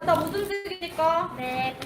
나 무슨 색이니까? 네.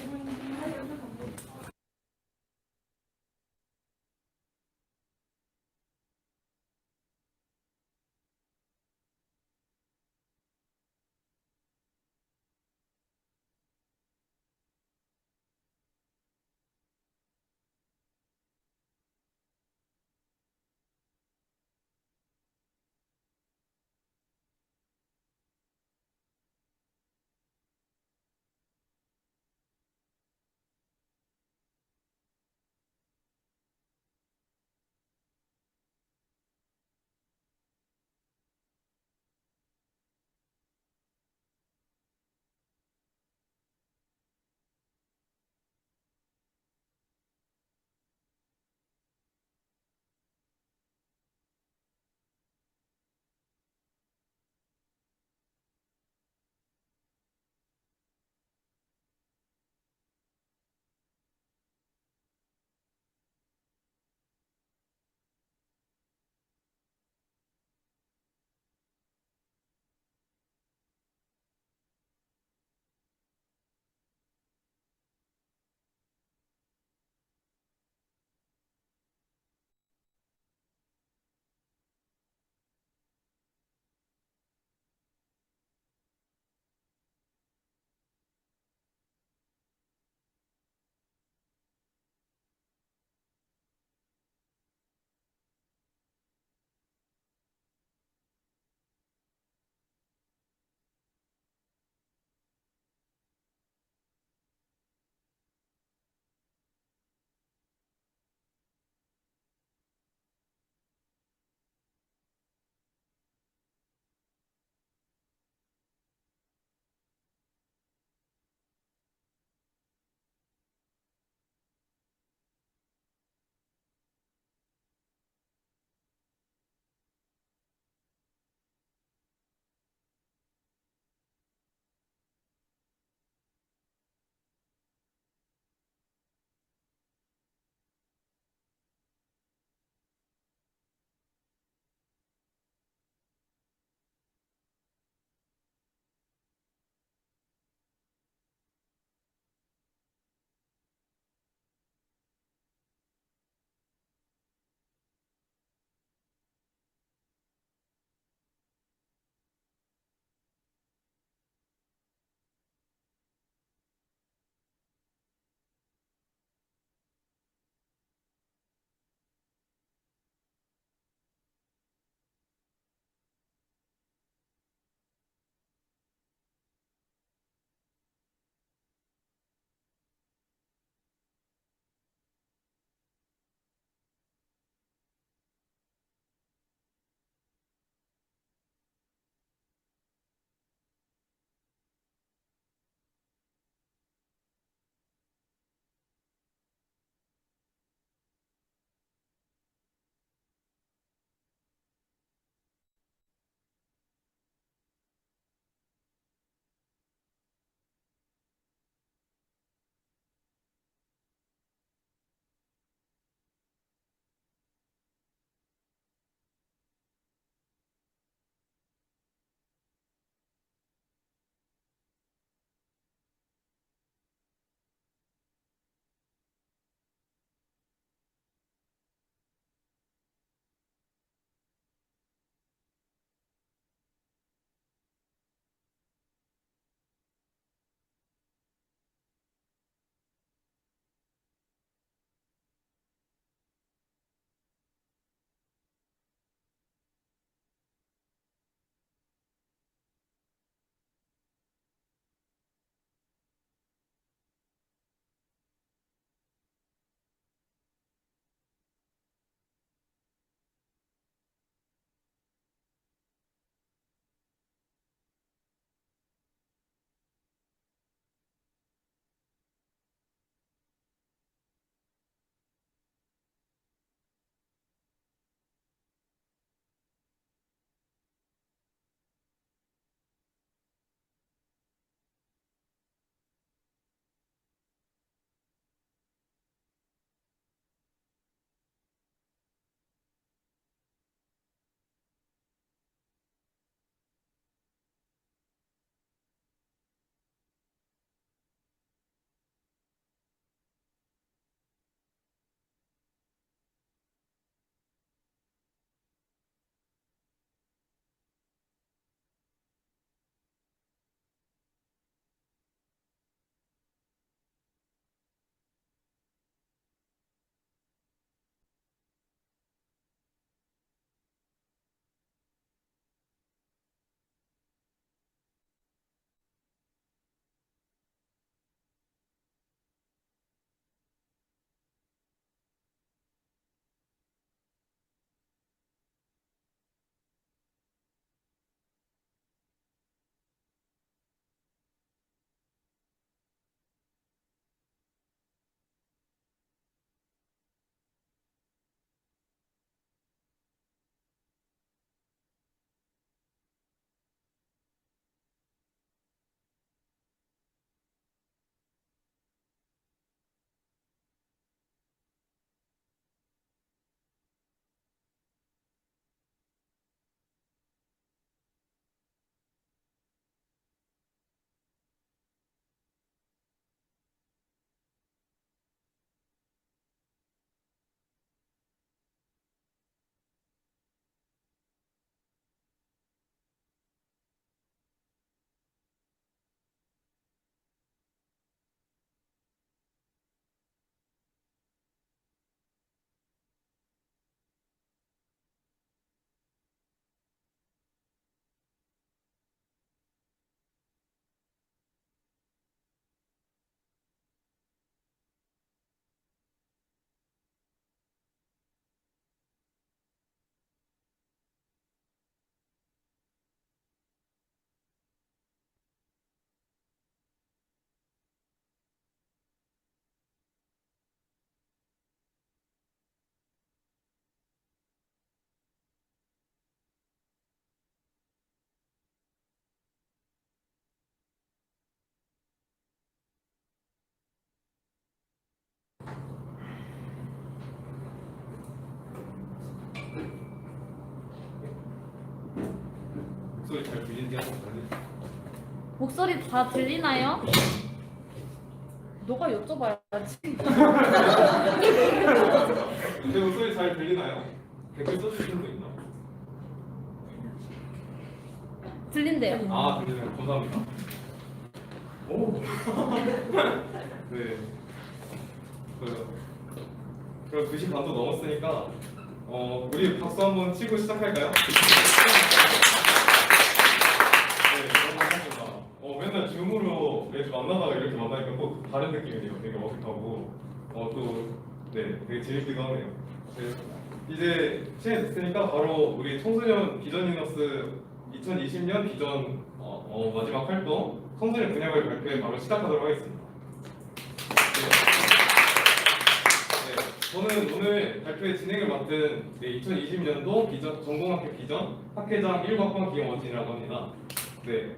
목소리 잘 들리는지 한번 봐주세요. 목소리 다 들리나요? 너가 여쭤봐야지. 제 목소리 잘 들리나요? 댓글 써주시는 분 있나? 들린대요. 아, 들리네요. 감사합니다. 오. 네. 그럼 2시 반도 넘었으니까 우리 박수 한번 치고 시작할까요? 네, 너무 반갑습니다. 맨날 줌으로 매주 만나다가 이렇게 만나니까 또 다른 느낌이네요. 되게 어색하고 네, 되게 재밌기도 하네요. 네, 이제 시간이 됐으니까 바로 우리 청소년 비전 이너스 2020년 비전 마지막 활동 청소년 분야별 발표에 바로 시작하도록 하겠습니다. 저는 오늘 발표의 진행을 맡은 2020년도 비전, 전공학회 비전 학회장 1학번 김원진이라고 합니다. 네.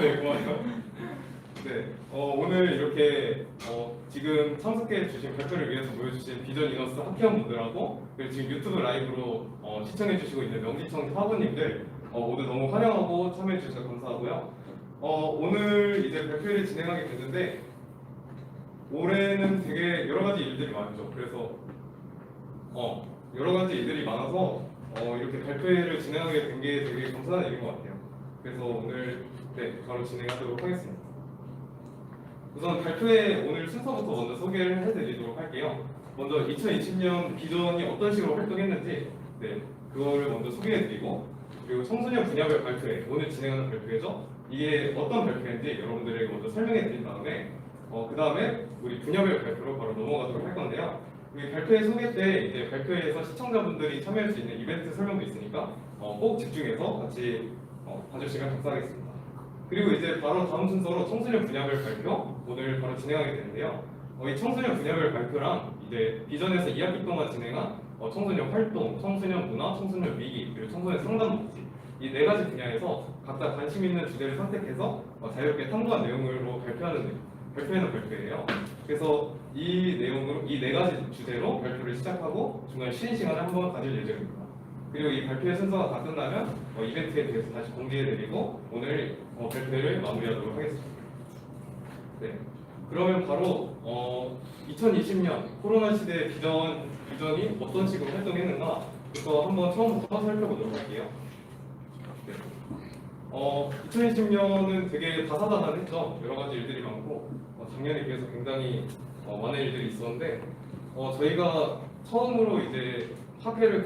네, 고마워요. 네. 오늘 이렇게 지금 참석해 주신 발표를 위해서 모여주신 비전 이너스 학회원분들하고 그리고 지금 유튜브 라이브로 시청해 주시고 있는 명지청 사부님들 모두 너무 환영하고 참여해 주셔서 감사하고요. 오늘 이제 발표를 진행하게 됐는데 올해는 되게 여러 가지 일들이 많죠. 그래서 여러 가지 일들이 많아서 이렇게 발표회를 진행하게 된 게 되게 감사한 일인 것 같아요. 그래서 오늘 바로 진행하도록 하겠습니다. 우선 발표회 오늘 순서부터 먼저 소개를 해드리도록 할게요. 먼저 2020년 비전이 어떤 식으로 활동했는지 그거를 먼저 소개해드리고 그리고 청소년 분야별 발표회 오늘 진행하는 발표회죠. 이게 어떤 발표회인지 여러분들에게 먼저 설명해드린 다음에 그 다음에 우리 분야별 발표로 바로 넘어가도록 할 건데요. 우리 발표회 소개 때 이제 발표회에서 시청자분들이 참여할 수 있는 이벤트 설명도 있으니까 꼭 집중해서 같이 봐주시면 감사하겠습니다. 그리고 이제 바로 다음 순서로 청소년 분야별 발표 오늘 바로 진행하게 되는데요. 이 청소년 분야별 발표랑 이제 비전에서 2학기 동안 진행한 청소년 활동, 청소년 문화, 청소년 위기, 그리고 청소년 상담 복지 이 4가지 분야에서 각자 관심 있는 주제를 선택해서 자유롭게 탐구한 내용으로 발표하는 발표예요. 그래서 이 내용으로 이 4가지 주제로 발표를 시작하고 중간에 쉬는 시간을 한번 가질 예정입니다. 그리고 이 발표의 순서가 다 끝나면 이벤트에 대해서 다시 공개해드리고 오늘 발표를 마무리하도록 하겠습니다. 네. 그러면 바로 2020년 코로나 시대 비전이 어떤 식으로 활동했는가부터 한번 처음부터 살펴보도록 할게요. 네. 2020년은 되게 다사다난했죠. 여러 가지 일들이 많고 작년에 비해서 굉장히 많은 일들이 있었는데 저희가 처음으로 이제 학회원을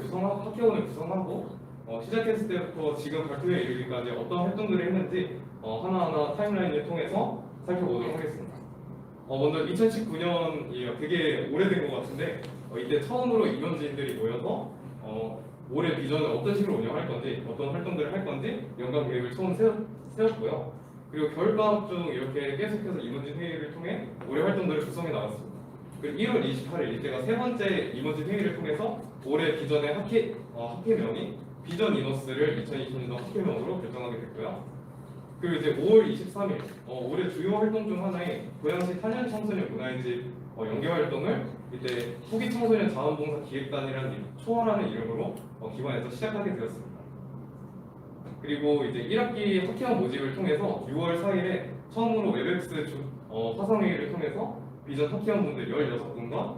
구성하고 시작했을 때부터 지금 발표에 이르기까지 어떤 활동들을 했는지 하나하나 타임라인을 통해서 살펴보도록 하겠습니다. 먼저 2019년이에요. 되게 오래된 것 같은데 이때 처음으로 임원진들이 모여서 올해 비전을 어떤 식으로 운영할 건지 어떤 활동들을 할 건지 연간 계획을 처음 세웠고요. 그리고 겨울방학 중 이렇게 계속해서 임원진 회의를 통해 올해 활동들을 구성해 나갔습니다. 그리고 1월 28일 이때가 3번째 임원진 회의를 통해서 올해 비전의 학회명이 비전 이너스를 2020년도 학회명으로 결정하게 됐고요. 그리고 이제 5월 23일 올해 주요 활동 중 하나인 고양시 탄현 청소년 문화의 집 연계 활동을 이때 후기 청소년 자원봉사 기획단이라는 초월하는 이름으로 기관에서 시작하게 되었습니다. 그리고 이제 1학기 학회원 모집을 통해서 6월 4일에 처음으로 웹엑스 화상회의를 통해서 비전 학회원분들 16분과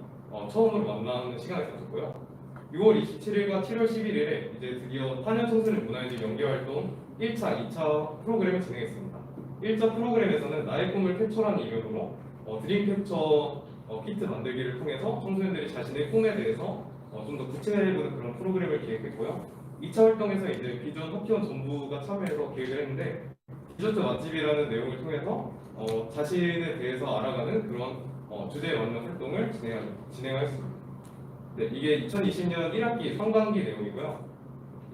처음으로 만나는 시간을 가졌고요. 6월 27일과 7월 11일에 이제 드디어 탄현 청소년 문화의 집 연계 활동 1차, 2차 프로그램을 진행했습니다. 1차 프로그램에서는 나의 꿈을 캡처라는 이름으로 드림 캡처 키트 만들기를 통해서 청소년들이 자신의 꿈에 대해서 좀 더 구체화해보는 그런 프로그램을 기획했고요. 2차 활동에서 이제 비전 학회원 전부가 참여해서 기획을 했는데 디저트 맛집이라는 내용을 통해서 자신에 대해서 알아가는 그런 주제에 맞는 활동을 진행하였습니다. 네, 이게 2020년 1학기 상반기 내용이고요.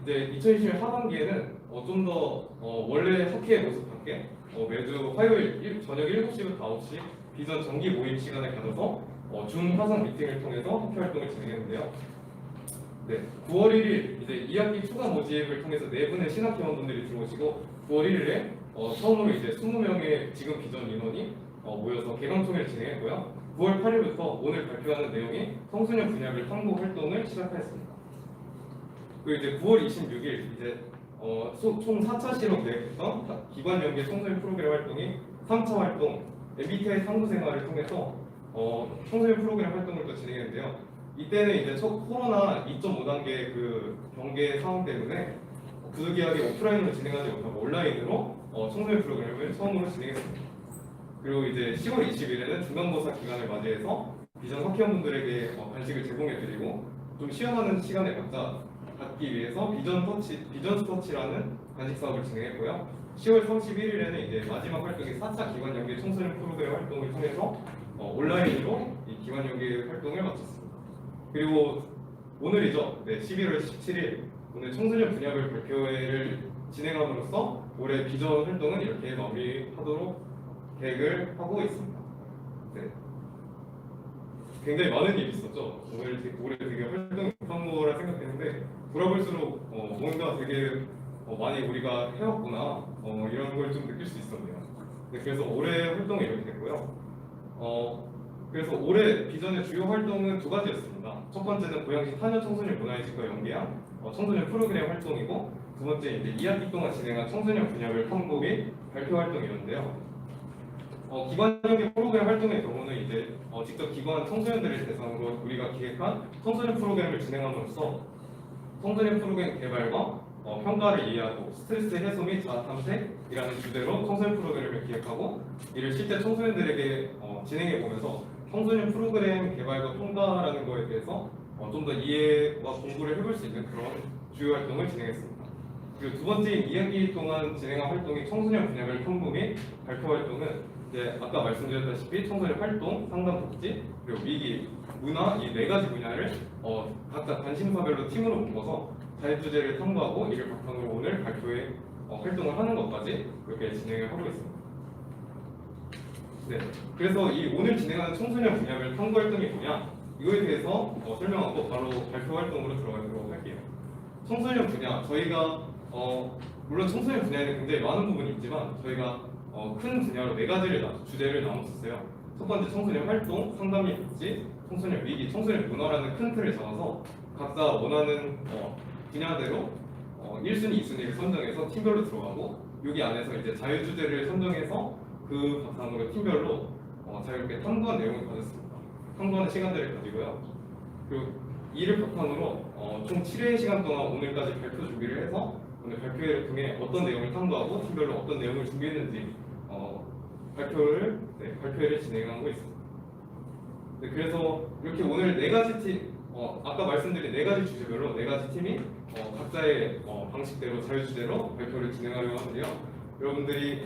이제 2020년 하반기에는 좀 더 원래 학회의 모습답게 매주 화요일 저녁 7시부터 9시 비전 정기 모임 시간을 가져서 줌 화상 미팅을 통해서 학회 활동을 진행했는데요. 네, 9월 1일 이제 2학기 추가 모집을 통해서 4분의 신학회원분들이 들어오시고 9월 1일에 처음으로 이제 20명의 지금 비전 인원이 모여서 개강총회를 진행했고요. 9월 8일부터 오늘 발표하는 내용이 청소년 분야별 탐구 활동을 시작하였습니다. 그리고 이제 9월 26일 이제 총 4차 시로 계획했던 기관 연계 청소년 프로그램 활동이 3차 활동 MBTI 탐구 생활을 통해서 청소년 프로그램 활동을 또 진행했는데요. 이때는 이제 첫 코로나 2.5단계 그 경계 상황 때문에 부득이하게 오프라인으로 진행하지 못하고 온라인으로 청소년 프로그램을 처음으로 진행했습니다. 그리고 이제 10월 20일에는 중간고사 기간을 맞이해서 비전 학회원분들에게 간식을 제공해드리고 좀 시험하는 시간을 갖기 위해서 비전 스터치라는 간식 사업을 진행했고요. 10월 31일에는 이제 마지막 활동이 4차 기관 연계 청소년 프로그램 활동을 통해서 온라인으로 이 기관 연계 활동을 마쳤습니다. 그리고 오늘이죠. 네, 11월 17일 오늘 청소년 분야별 발표회를 진행함으로써 올해 비전 활동은 이렇게 마무리하도록 계획을 하고 있습니다. 네. 굉장히 많은 일이 있었죠. 올해 되게 활동이 급한 거라 생각했는데 돌아볼수록 뭔가 되게 많이 우리가 해왔구나 이런 걸 좀 느낄 수 있었네요. 네, 그래서 올해 활동이 이렇게 됐고요. 그래서 올해 비전의 주요 활동은 두 가지였습니다. 첫 번째는 고양시 탄현 청소년 문화예술과 연계한 청소년 프로그램 활동이고 두 번째 이제 2학기 동안 진행한 청소년 분야별 탐구 및 발표 활동이었는데요. 기관 연계 프로그램 활동의 경우는 이제 직접 기관 청소년들을 대상으로 우리가 기획한 청소년 프로그램을 진행함으로써 청소년 프로그램 개발과 평가를 이해하고 스트레스 해소 및 자아 탐색이라는 주제로 청소년 프로그램을 기획하고 이를 실제 청소년들에게 진행해 보면서 청소년 프로그램 개발과 평가라는 거에 대해서 좀 더 이해와 공부를 해볼 수 있는 그런 주요 활동을 진행했습니다. 그리고 두 번째인 2학기 동안 진행한 활동이 청소년 분야별 탐구 및 발표 활동은 이제 아까 말씀드렸다시피 청소년 활동, 상담 복지, 그리고 위기, 문화 이 네 가지 분야를 각자 관심사별로 팀으로 묶어서 자유주제를 탐구하고 이를 바탕으로 오늘 발표회 활동을 하는 것까지 그렇게 진행을 하고 있습니다. 네, 그래서 이 오늘 진행하는 청소년 분야별 탐구 활동이 뭐냐 이거에 대해서 설명하고 바로 발표 활동으로 들어가도록 할게요. 청소년 분야 저희가 물론 청소년 분야에는 굉장히 많은 부분이 있지만 저희가 큰 분야로 네 가지를 주제를 나눴었어요. 첫 번째 청소년 활동, 상담 및 복지, 청소년 위기, 청소년 문화라는 큰 틀을 잡아서 각자 원하는 분야대로 1순위, 2순위를 선정해서 팀별로 들어가고 여기 안에서 이제 자유 주제를 선정해서 그 바탕으로 팀별로 자유롭게 탐구한 내용을 가졌습니다. 탐구하는 시간들을 가지고요. 그리고 이를 바탕으로 총 7회 시간 동안 오늘까지 발표 준비를 해서 오늘 발표회를 통해 어떤 내용을 탐구하고 팀별로 어떤 내용을 준비했는지 발표회를 진행하고 있습니다. 네, 그래서 이렇게 오늘 네 가지 팀, 아까 말씀드린 네 가지 주제별로 네 가지 팀이 각자의 방식대로 자유주제로 발표를 진행하려고 하는데요. 여러분들이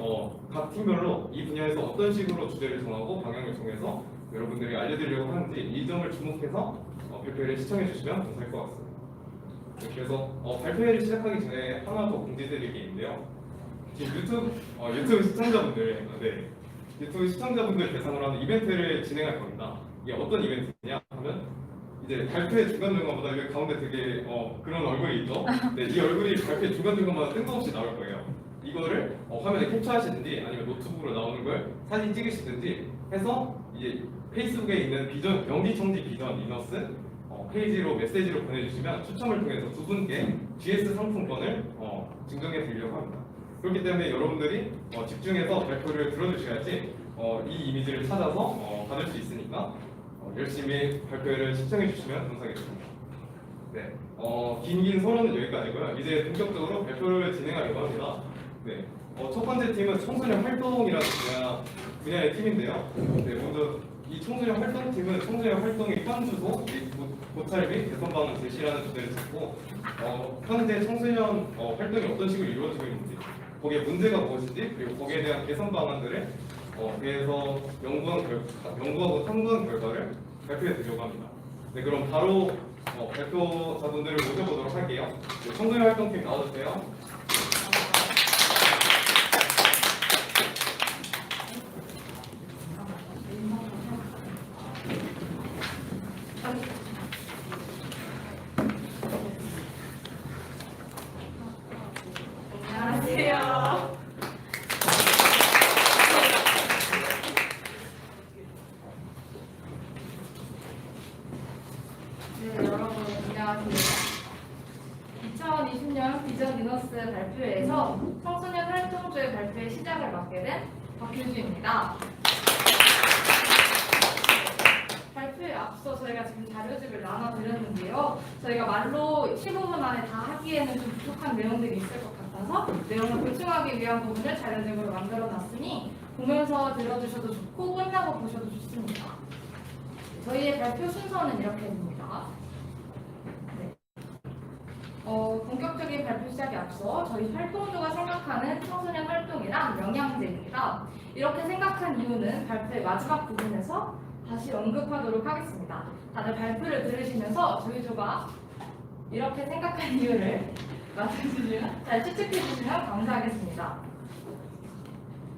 각 팀별로 이 분야에서 어떤 식으로 주제를 정하고 방향을 정해서 여러분들이 알려드리려고 하는지 이 점을 주목해서 발표회를 시청해 주시면 감사할 것 같습니다. 네, 그래서 발표회를 시작하기 전에 하나 더 공지드릴 게 있는데요. 지금 유튜브 시청자분들, 네, 유튜브 시청자분들 대상으로 하는 이벤트를 진행할 겁니다. 이게 어떤 이벤트냐 하면 이제 발표회 중간중간마다 여기 가운데 되게 그런 얼굴이 있죠. 네, 이 얼굴이 발표회 중간중간마다 뜬금없이 나올 거예요. 이거를 화면에 캡처하시든지 아니면 노트북으로 나오는 걸 사진 찍으시든지 해서 이제 페이스북에 있는 비전 명지청지 비전 리너스 페이지로 메시지로 보내주시면 추첨을 통해서 두 분께 GS 상품권을 증정해 드리려고 합니다. 그렇기 때문에 여러분들이 집중해서 발표를 들어주셔야지 이 이미지를 찾아서 받을 수 있으니까 열심히 발표를 시청해 주시면 감사하겠습니다. 네, 긴 서론은 여기까지고요. 이제 본격적으로 발표를 진행하려고 합니다. 네, 첫 번째 팀은 청소년 활동이라는 분야의 팀인데요. 네, 먼저 이 청소년 활동팀은 청소년 활동의 현주소, 고찰 및 개선 방안 제시라는 주제를 잡고 현재 청소년 활동이 어떤 식으로 이루어지고 있는지 거기에 문제가 무엇인지 그리고 거기에 대한 개선 방안들을 대해서 연구하고 탐구한 결과를 발표해 드리려고 합니다. 네, 그럼 바로 발표자분들을 모셔보도록 할게요. 네, 청소년 활동팀 나와주세요. 안녕하세요. 네, 여러분 안녕하세요. 2020년 비전 리너스 있습니다. 발표에 앞서 저희가 지금 자료집을 나눠드렸는데요. 저희가 말로 15분 안에 다 하기에는 좀 부족한 내용들이 있을 것 같아서 내용을 보충하기 위한 부분을 자료집으로 만들어놨으니 보면서 들어주셔도 좋고 끝나고 보셔도 좋습니다. 저희의 발표 순서는 이렇게 됩니다. 네. 본격적인 발표 시작에 앞서 저희 활동조가 생각하는 청소년 활동이란 영양제입니다. 이렇게 생각한 이유는 발표의 마지막 부분에서 다시 언급하도록 하겠습니다. 다들 발표를 들으시면서 저희 조가 이렇게 생각한 이유를 맞춰주시면 잘 추측해 주시면 감사하겠습니다.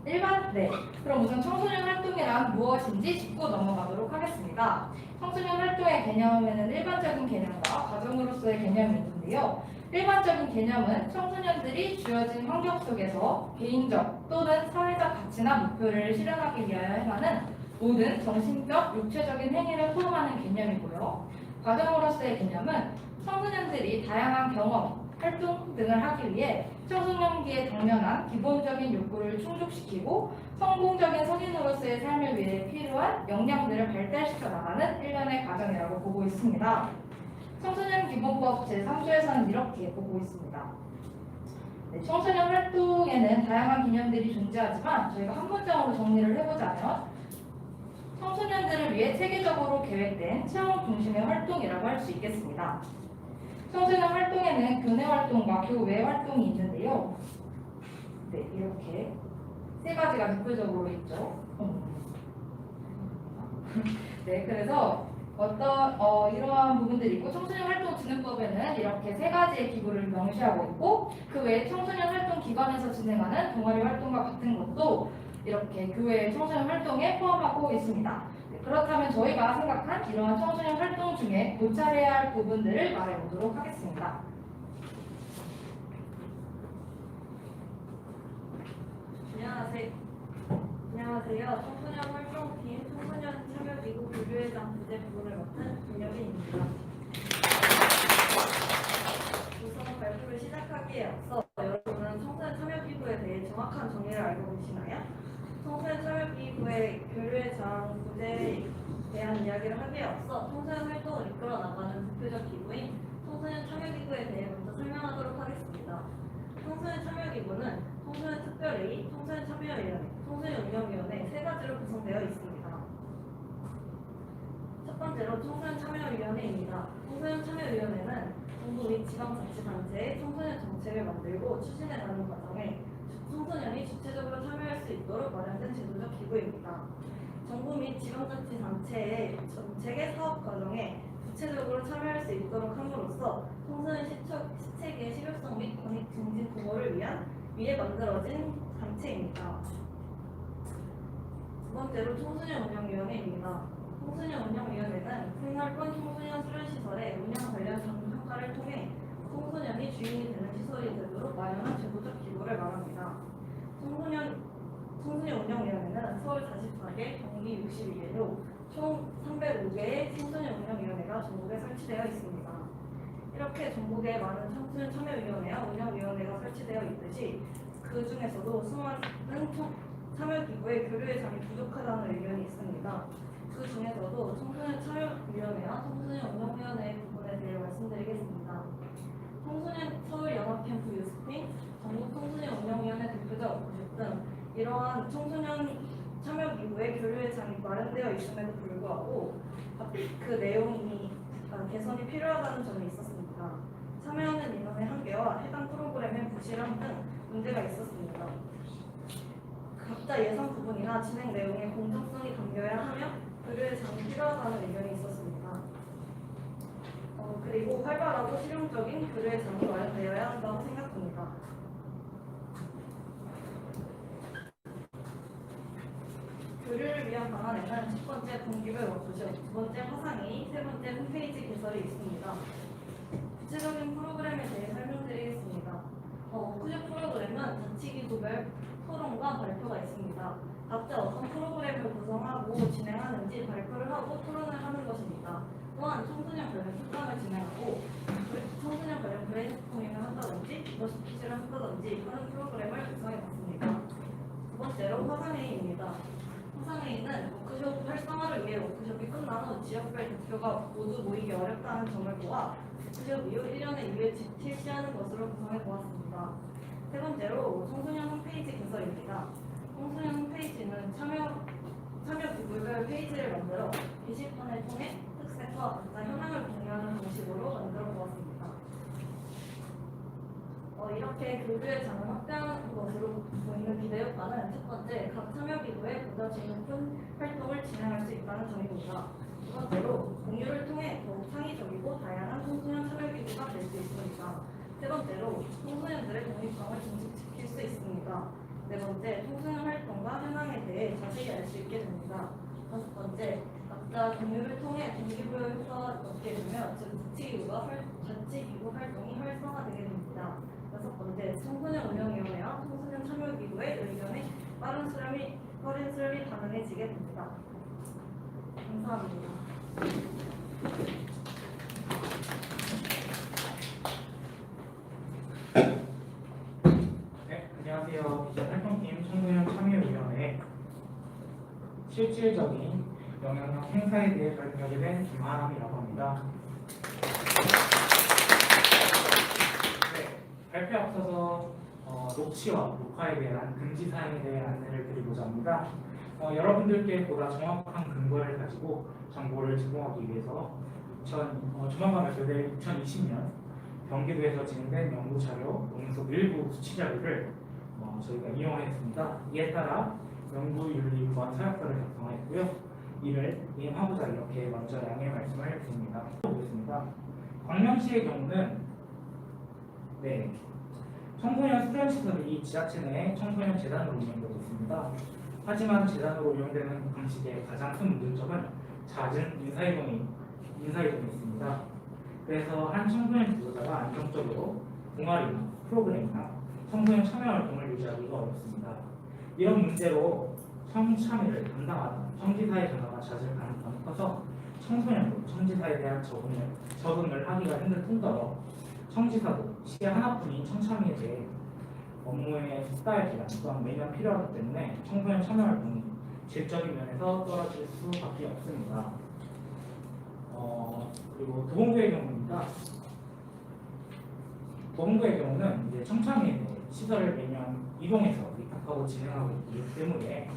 네. 그럼 우선 청소년 활동이란 무엇인지 짚고 넘어가도록 하겠습니다. 청소년 활동의 개념에는 일반적인 개념과 과정으로서의 개념이 있는데요. 일반적인 개념은 청소년들이 주어진 환경 속에서 개인적 또는 사회적 가치나 목표를 실현하기 위하여 행하는 모든 정신적, 육체적인 행위를 포함하는 개념이고요. 과정으로서의 개념은 청소년들이 다양한 경험, 활동 등을 하기 위해 청소년기에 당면한 기본적인 욕구를 충족시키고 성공적인 성인으로서의 삶을 위해 필요한 역량들을 발달시켜 나가는 일련의 과정이라고 보고 있습니다. 청소년 기본법 제3조에서는 이렇게 보고 있습니다. 네, 청소년 활동에는 다양한 개념들이 존재하지만 저희가 한 문장으로 정리를 해보자면 청소년들을 위해 체계적으로 계획된 체험 중심의 활동이라고 할 수 있겠습니다. 청소년 활동에는 교내 활동과 교외 활동이 있는데요. 네, 이렇게 세 가지가 대표적으로 있죠. 네, 그래서 이러한 부분들이 있고 청소년 활동 진흥법에는 이렇게 세 가지의 기구를 명시하고 있고 그 외에 청소년 활동 기관에서 진행하는 동아리 활동과 같은 것도 이렇게 교회 청소년 활동에 포함하고 있습니다. 네, 그렇다면 저희가 생각한 이러한 청소년 활동 중에 고찰해야 할 부분들을 말해보도록 하겠습니다. 안녕하세요. 청소년 활동팀 청소년 참여기구 교류회장 부재 부분을 맡은 김여빈입니다. 우선 발표를 시작하기에 앞서 여러분은 청소년 참여기구에 대해 정확한 정의를 알고 계시나요? 청소년 참여기구의 교류회장 부재에 대한 이야기를 하기에 앞서 청소년 활동을 이끌어 나가는 대표적 기구인 청소년 참여기구에 대해 먼저 설명하도록 하겠습니다. 청소년 참여기구는 청소년 특별회의, 청소년 참여위원회, 청소년 운영위원회 세 가지로 구성되어 있습니다. 첫 번째로 청소년 참여위원회입니다. 청소년 참여위원회는 정부 및 지방자치단체의 청소년 정책을 만들고 추진해가는 과정에 청소년이 주체적으로 참여할 수 있도록 마련된 제도적 기구입니다. 정부 및 지방자치단체의 정책의 사업 과정에 구체적으로 참여할 수 있도록 함으로써 청소년 시책의 실효성 및 권익 증진 공고를 위한 위에 만들어진 단체입니다. 두 번째로 청소년 운영위원회입니다. 청소년 운영위원회는 생활권 청소년 수련시설의 운영 관련 평가를 통해 청소년이 주인이 되는 시설이 되도록 마련한 제도적 기구를 말합니다. 청소년 운영위원회는 서울 44개, 경기 62개로 총 305개의 청소년 운영위원회가 전국에 설치되어 있습니다. 이렇게 전국에 많은 청소년 참여위원회와 운영위원회가 설치되어 있듯이 그 중에서도 수많은 참여기구의 교류회장이 부족하다는 의견이 있습니다. 그 중에서도 청소년 참여위원회와 청소년 운영위원회 부분에 대해 말씀드리겠습니다. 청소년 서울연합캠프 유스팀, 전국 청소년 운영위원회 대표자 오십 등 이러한 청소년 참여기구의 교류회장이 마련되어 있음에도 불구하고 그 내용이 개선이 필요하다는 점이 있었습니다. 참여하는 인원의 한계와 해당 프로그램의 부실함 등 문제가 있었습니다. 각자 예산 부분이나 진행 내용의 공정성이 담겨야 하며 교류회장이 필요하다는 의견이 있었습니다. 그리고 활발하고 실용적인 교류회장이 마련되어야 한다고 생각합니다. 교류를 위한 방안에는 첫 번째 분기별 워크숍, 두 번째 화상회의, 세 번째 홈페이지 개설이 있습니다. 구체적인 프로그램에 대해 설명드리겠습니다. 워크숍 프로그램은 자치기구별 토론과 발표가 있습니다. 각자 어떤 프로그램을 구성하고 진행하는지 발표를 하고 토론을 하는 것입니다. 또한 청소년 관련 특강을 진행하고 청소년 관련 브레인스토밍을 한다든지 머스퀴즈를 한다든지 하는 프로그램을 구성해 봤습니다. 두 번째로 화상회의입니다. 화상회의는 워크숍 활성화를 위해 워크숍이 끝난 후 지역별 대표가 모두 모이기 어렵다는 점을 보아 워크숍 이후 1년에 2회 실시하는 것으로 구성해 보았습니다. 세 번째로 청소년 홈페이지 개설입니다. 청소년 홈페이지는 참여 기부별 페이지를 만들어 게시판을 통해 특색과 각자 현황을 공유하는 방식으로 만들어 보았습니다. 이렇게 교류의 장을 확대하는 것으로 보이는 비대 효과는 첫 번째, 각 참여 기구에 보다 재밌는 활동을 진행할 수 있다는 점입니다. 두 번째로, 공유를 통해 더욱 창의적이고 다양한 청소년 참여 기구가 될 수 있습니다. 세 번째로, 청소년들의 독립성을 증식시킬 수 있습니다. 네 번째, 청소년 활동과 현황에 대해 자세히 알 수 있게 됩니다. 다섯 번째, 각자 공유를 통해 동기부여 효과가 얻게 되며 자치기구 활동이 활성화되게 됩니다. 여섯 번째, 청소년 운영위원회와 청소년 참여기구의 의견에 빠른 수렴이 가능해지게 됩니다. 감사합니다. 네, 안녕하세요. 비전 활동팀 청소년 참여위원회 실질적인 영향력 행사에 대해 발표하게 된 김하람이라고 합니다. 네, 발표에 앞서서 녹취와 녹화에 대한 금지 사항에 대해 안내를 드리고자 합니다. 여러분들께 보다 정확한 근거를 가지고 정보를 제공하기 위해서 조만간 발표될 2020년 경기도에서 진행된 연구자료 논속 일부 수치 자료를 저희가 이용했습니다. 이에 따라 연구윤리위원 서약서를 작성했고요. 이를 이행하고자 이렇게 먼저 양해 말씀을 드립니다. 보겠습니다. 광명시의 경우는 청소년 수련시설이 지자체 내 청소년 재단으로 운영되고 있습니다. 하지만 재단으로 운영되는 방식의 가장 큰 문제점은 잦은 인사이동이 있습니다. 그래서 한 청소년 지도자가 안정적으로 동아리나 프로그램이나 청소년 참여 활동을 유지하기가 어렵습니다. 이런 문제로 청참회를 담당하는 청지사의 전화가 잦을 가능성이 커서 청소년도 청지사에 대한 적응을 하기가 힘들 뿐더러 청지사도 시에 하나뿐인 청참회에 대해 업무의 숙달 기간 또한 매년 필요하기 때문에 청소년 참여 활동이 질적인 면에서 떨어질 수밖에 없습니다. 그리고 도봉구의 경우입니다. 도봉구의 경우는 이제 청참회에 대해 시설을 매년 이동해서 입학하고 진행하고 있기 때문에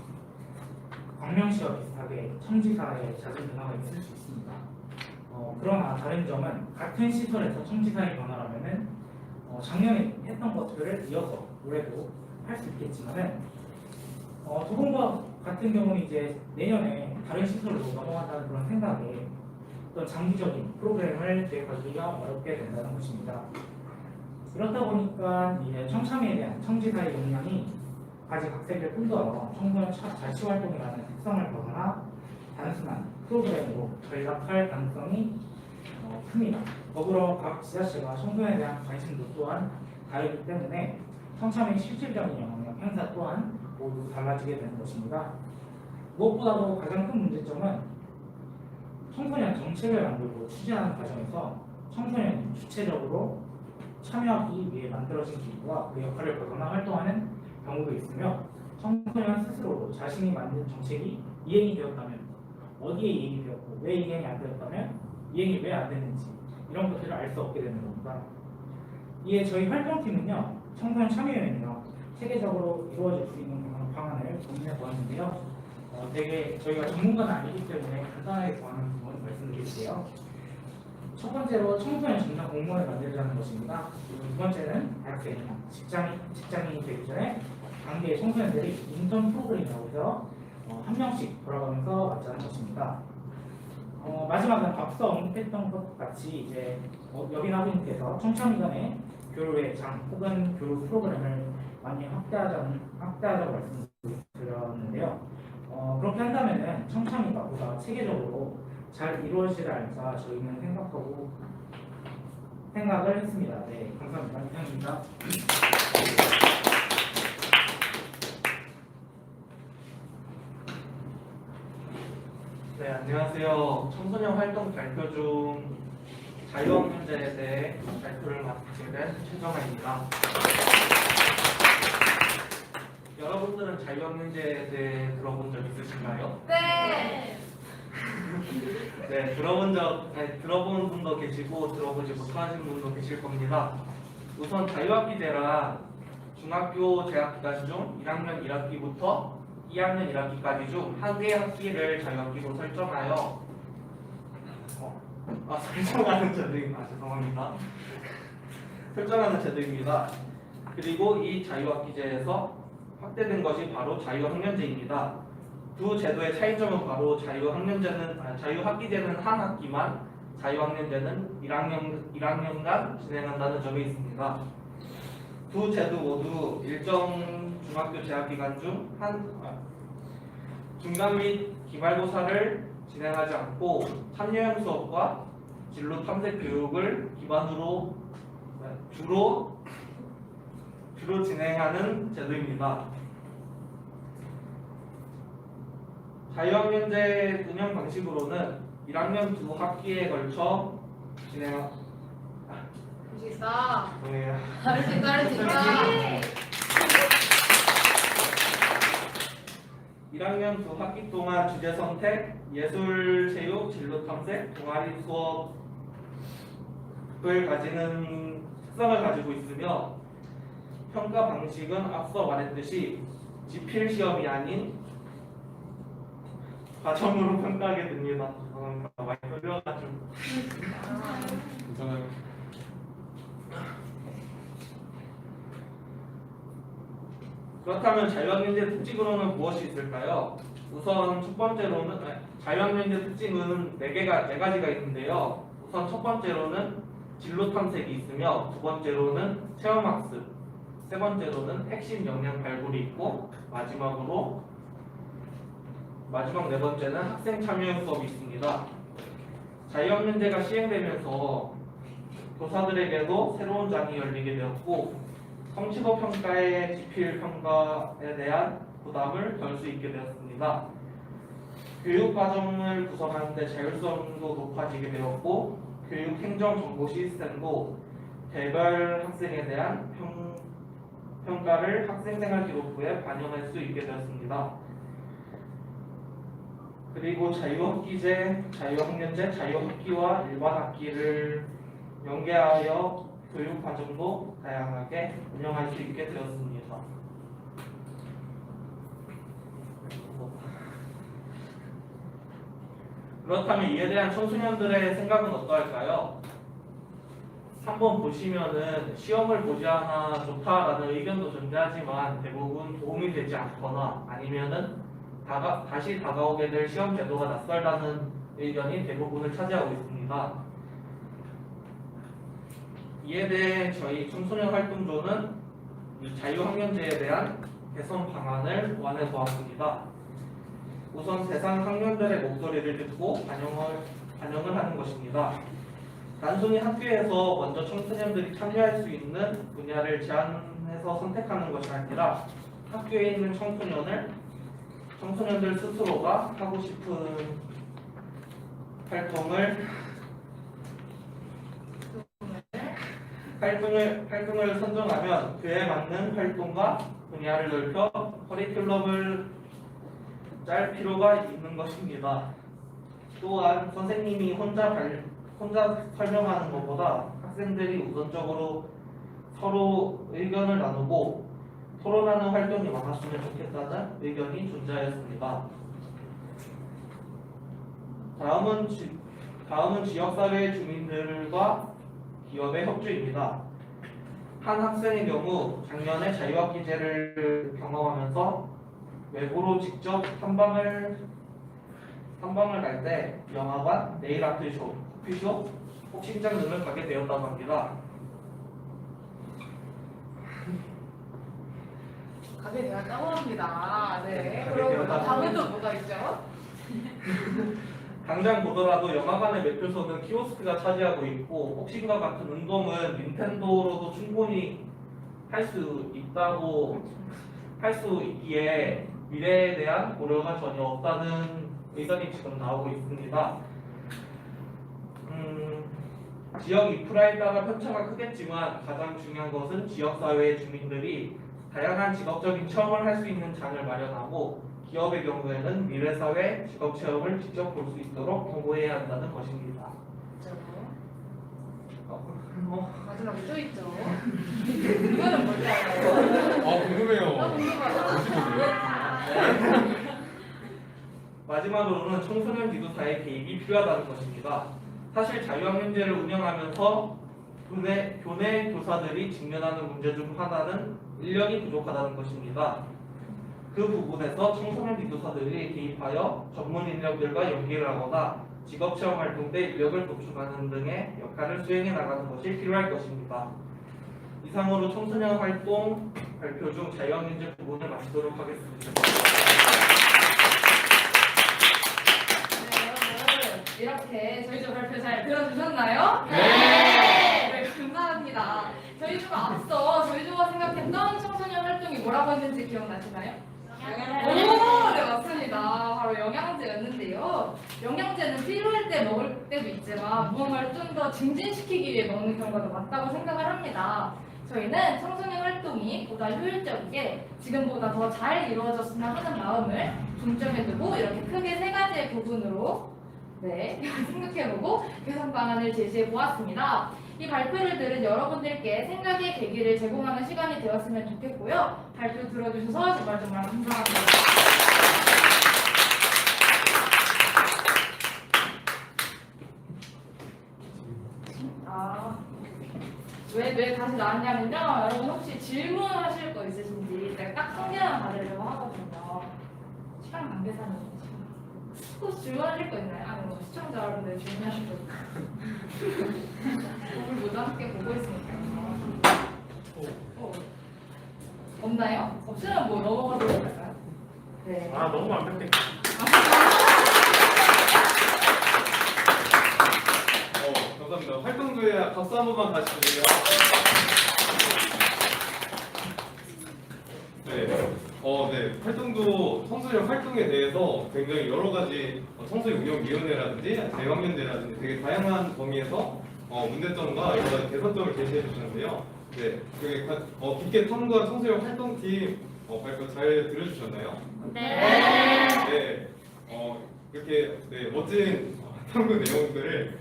광명시와 비슷하게 청지사의 잦은 변화가 있을 수 있습니다. 그러나 다른 점은 같은 시설에서 청지사의 변화라면은 작년에 했던 것들을 이어서 올해도 할 수 있겠지만은 도봉과 같은 경우는 이제 내년에 다른 시설로 넘어간다는 그런 생각에 어떤 장기적인 프로그램을 계획하기가 어렵게 된다는 것입니다. 그렇다 보니까 이제 청참회에 대한 청지사의 역량이 가지각색일 뿐더러 청소년 자치활동이라는 특성을 벗어나 단순한 프로그램으로 전락할 가능성이 큽니다. 더불어 각 지자체가 청소년에 대한 관심도 또한 다르기 때문에 청참회의 실질적인 영향력 행사 또한 모두 달라지게 되는 것입니다. 무엇보다도 가장 큰 문제점은 청소년 정책을 만들고 추진하는 과정에서 청소년이 주체적으로 참여하기 위해 만들어진 기구와 그 역할을 벗어나 활동하는 경우도 있으며 청소년 스스로도 자신이 만든 정책이 이행이 되었다면 어디에 이행이 되었고 왜 이행이 안 되었다면 이행이 왜 안 됐는지 이런 것들을 알 수 없게 되는 겁니다. 이에 저희 활동팀은요 청소년 참여연회가 체계적으로 이루어질 수 있는 방안을 고민해 보았는데요. 되게 저희가 전문가는 아니기 때문에 간단하게 구하는 부분 말씀드릴게요. 첫 번째로 청소년 전담 공무원을 만들자는 것입니다. 그리고 두 번째는 대학생이나 직장인이 되기 전에 단계 청소년들이 인턴 프로그램이라고 해서 한 명씩 돌아가면서 맞자는 것입니다. 마지막은 앞서 언급했던 것 같이 이제 여빈아버님께서 청천이간의 교류의 장 혹은 교류 프로그램을 많이 확대하자고 말씀드렸는데요. 그렇게 한다면은 청천이가 보다 체계적으로 잘 이루어지지 않을까 저희는 생각을 했습니다. 네, 감사합니다. 이상입니다. 네, 안녕하세요. 청소년 활동 발표 중 자유학년제에 대해 발표를 맡게 된 최정아입니다. 여러분들은 자유학년제에 대해 들어본 적 있으신가요? 네. 네, 들어본 분도 계시고 들어보지 못하신 분도 계실 겁니다. 우선 자유학기제란 중학교 재학기간 중 1학년 1학기부터 2학년 1학기까지 중 한 개의 학기를 자유학기로 설정하여 설정하는 제도입니다. 죄송합니다. 설정하는 제도입니다. 그리고 이 자유학기제에서 확대된 것이 바로 자유학년제입니다. 두 제도의 차이점은 바로 자유학기제는 한 학기만, 자유학년제는 1학년간 진행한다는 점이 있습니다. 두 제도 모두 일정 중학교 재학기간 중 중간 및 기말고사를 진행하지 않고 참여형 수업과 진로 탐색 교육을 기반으로 주로 진행하는 제도입니다. 자유학년제 운영 방식으로는 1학년 두 학기에 걸쳐 진행하. 할수 있어. 네. 할수 있어. 할수 있어. 1학년 두 학기 동안 주제 선택, 예술, 체육, 진로 탐색, 동아리 수업을 가지는 특성을 가지고 있으며 평가 방식은 앞서 말했듯이 지필 시험이 아닌 과정으로 평가하게 됩니다. 죄송합니다. 많이 걸려가지고. 괜찮아요. 그렇다면 자유학년제 특징으로는 무엇이 있을까요? 우선 첫 번째로는 자유학년제 특징은 네 가지가 있는데요. 우선 첫 번째로는 진로 탐색이 있으며 두 번째로는 체험학습, 세 번째로는 핵심 역량 발굴이 있고 마지막 네 번째는 학생 참여형 수업이 있습니다. 자유학년제가 시행되면서 교사들에게도 새로운 장이 열리게 되었고 성취도 평가의 지필 평가에 대한 부담을 덜 수 있게 되었습니다. 교육 과정을 구성하는 데 자율성도 높아지게 되었고 교육 행정 정보 시스템도 개별 학생에 대한 평가를 학생생활 기록부에 반영할 수 있게 되었습니다. 그리고 자유학기제, 자유학년제, 자유학기와 일반 학기를 연계하여 교육 과정도 다양하게 운영할 수 있게 되었습니다. 그렇다면 이에 대한 청소년들의 생각은 어떠할까요? 한번 보시면은 시험을 보지 않아 좋다라는 의견도 존재하지만 대부분 도움이 되지 않거나 아니면은 다시 다가오게 될 시험 제도가 낯설다는 의견이 대부분을 차지하고 있습니다. 이에 대해 저희 청소년 활동조는 이 자유학년제에 대한 개선 방안을 고안해 보았습니다. 우선 대상 학년들의 목소리를 듣고 반영을 하는 것입니다. 단순히 학교에서 먼저 청소년들이 참여할 수 있는 분야를 제안해서 선택하는 것이 아니라 학교에 있는 청소년들 스스로가 하고 싶은 활동을 선정하면 그에 맞는 활동과 분야를 넓혀 커리큘럼을 짤 필요가 있는 것입니다. 또한 선생님이 혼자 설명하는 것보다 학생들이 우선적으로 서로 의견을 나누고 토론하는 활동이 많았으면 좋겠다는 의견이 존재하였습니다. 다음은 지역사회 주민들과 기업의 협조입니다. 한 학생의 경우 작년에 자유학기제를 경험하면서 외부로 직접 탐방을 갈 때 영화관, 네일아트숍, 커피숍, 복싱장 등을 가게 되었다고 합니다. 가게 되었다고 합니다. 네, 네. 가게 그럼 되었다고 다음에 또 뭐가 있죠? 당장 보더라도 영화관의 매표소는 키오스크가 차지하고 있고 복싱과 같은 운동은 닌텐도로도 충분히 할 수 있기에 미래에 대한 고려가 전혀 없다는 의견이 지금 나오고 있습니다. 지역 인프라에 따라 편차가 크겠지만 가장 중요한 것은 지역사회의 주민들이 다양한 직업적인 체험을 할 수 있는 장을 마련하고 기업의 경우에는 미래사회 직업 체험을 직접 볼 수 있도록 공고해야 한다는 것입니다. 마지막에 또 있죠. 이거는 뭘까요? 궁금해요. 마지막으로는 청소년 지도사의 개입이 필요하다는 것입니다. 사실 자유학년제를 운영하면서 교내 교사들이 직면하는 문제 중 하나는 인력이 부족하다는 것입니다. 그 부분에서 청소년 지도사들이 개입하여 전문 인력들과 연계를 하거나 직업체험 활동 때 인력을 보충하는 등의 역할을 수행해 나가는 것이 필요할 것입니다. 이상으로 청소년 활동 발표 중 자유학년제 부분을 마치도록 하겠습니다. 네, 여러분 이렇게 저희 조 발표 잘 들어주셨나요? 네. 감사합니다. 저희 조가 앞서 저희 조가 생각했던 청소년 활동이 뭐라고 했는지 기억나시나요? 오, 네 맞습니다. 바로 영양제였는데요. 영양제는 필요할 때 먹을 때도 있지만 무언가를 좀 더 증진시키기 위해 먹는 경우가 더 많다고 생각을 합니다. 저희는 청소년 활동이 보다 효율적이게 지금보다 더 잘 이루어졌으면 하는 마음을 중점에 두고 이렇게 크게 세 가지의 부분으로 생각해보고 개선 방안을 제시해 보았습니다. 이 발표를 들은 여러분들께 생각의 계기를 제공하는 시간이 되었으면 좋겠고요. 발표 들어주셔서 정말 감사합니다. 왜 다시 나왔냐면요. 여러분 혹시 질문하실 거 있으신지 제가 딱 한 개만 받으려고 하거든요. 시간 관계사는 혹시 질문하실 거 있나요? 아니 뭐 시청자 여러분들 질문하실 거 있나요? 우리 모두 함께 보고 있으니까요. 없나요? 없으면 뭐 넘어가도록 할까요? 네. 너무 완벽해. 감사합니다. 활동부에 박수 한 번만 다시 주세요. 네. 활동도 청소년 활동에 대해서 굉장히 여러 가지 청소년 운영위원회라든지 대학연대라든지 되게 다양한 범위에서 문제점과 여러 가지 개선점을 제시해 주셨는데요. 네, 깊게 탐구한 청소년 활동팀 발표 잘 들어주셨나요? 네. 이렇게 멋진 탐구 내용들을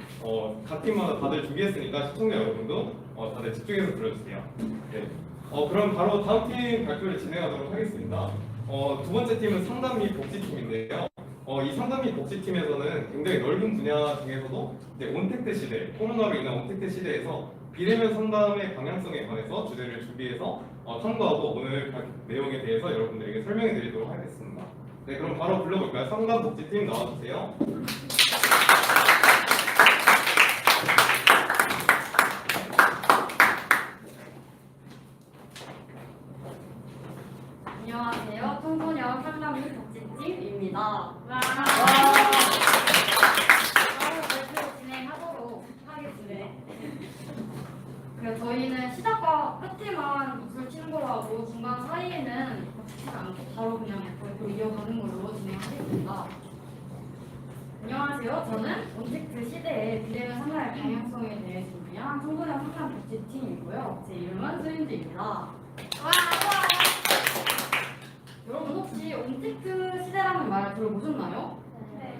각 팀마다 다들 준비했으니까 시청자 여러분도 다들 집중해서 들어주세요. 네. 그럼 바로 다음 팀 발표를 진행하도록 하겠습니다. 두 번째 팀은 상담 및 복지팀인데요. 이 상담 및 복지팀에서는 굉장히 넓은 분야 중에서도 이제 온택트 시대, 코로나로 인한 온택트 시대에서 비대면 상담의 방향성에 관해서 주제를 준비해서 탐구하고 오늘 내용에 대해서 여러분들에게 설명해 드리도록 하겠습니다. 네, 그럼 바로 불러볼까요? 상담 복지팀 나와주세요. 안녕하세요. 청소년 상담 및 복지팀입니다. 바로 발표 진행하도록 하겠습니다. 저희는 시작과 끝에만 박수를 치는 걸로 하고 중간 사이에는 박수 치지 않고 바로 그냥 발표 이어가는 걸로 진행하겠습니다. 안녕하세요. 저는 온택트 시대의 비대면 상담의 방향성에 대해 준비한 청소년 상담 복지팀이고요. 제 이름은 수인지입니다. 여러분 혹시 온택트 시대라는 말 들어보셨나요?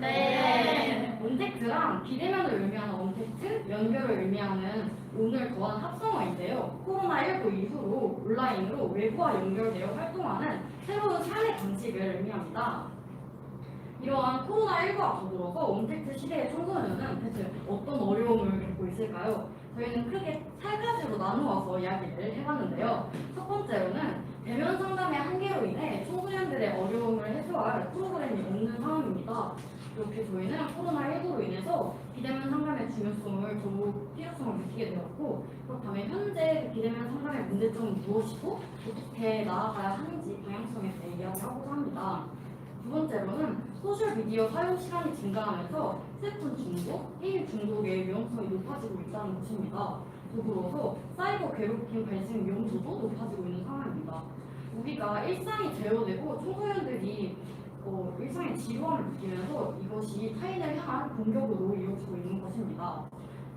네. 온택트란 비대면을 의미하는 온택트, 연결을 의미하는 온을 더한 합성어인데요. 코로나19 이후로 온라인으로 외부와 연결되어 활동하는 새로운 삶의 방식을 의미합니다. 이러한 코로나19와 더불어서 온택트 시대의 청소년은 대체 어떤 어려움을 겪고 있을까요? 저희는 크게 세 가지로 나누어서 이야기를 해봤는데요. 첫 번째로는 대면 상담의 한계로 인해 청소년들의 어려움을 해소할 프로그램이 없는 상황입니다. 이렇게 저희는 코로나19로 인해서 비대면 상담의 중요성을 더욱 필요성을 느끼게 되었고, 그렇다면 현재 비대면 상담의 문제점은 무엇이고 어떻게 나아가야 하는지 방향성에 대해 이야기하고자 합니다. 두 번째로는 소셜미디어 사용 시간이 증가하면서 휴대폰 중독, 게임 중독의 위험성이 높아지고 있다는 것입니다. 더불어서 사이버 괴롭힘 발생 위험도도 높아지고 있는 상황입니다. 우리가 일상이 제어되고 청소년들이 일상의 지루함을 느끼면서 이것이 타인을 향한 공격으로 이어지고 있는 것입니다.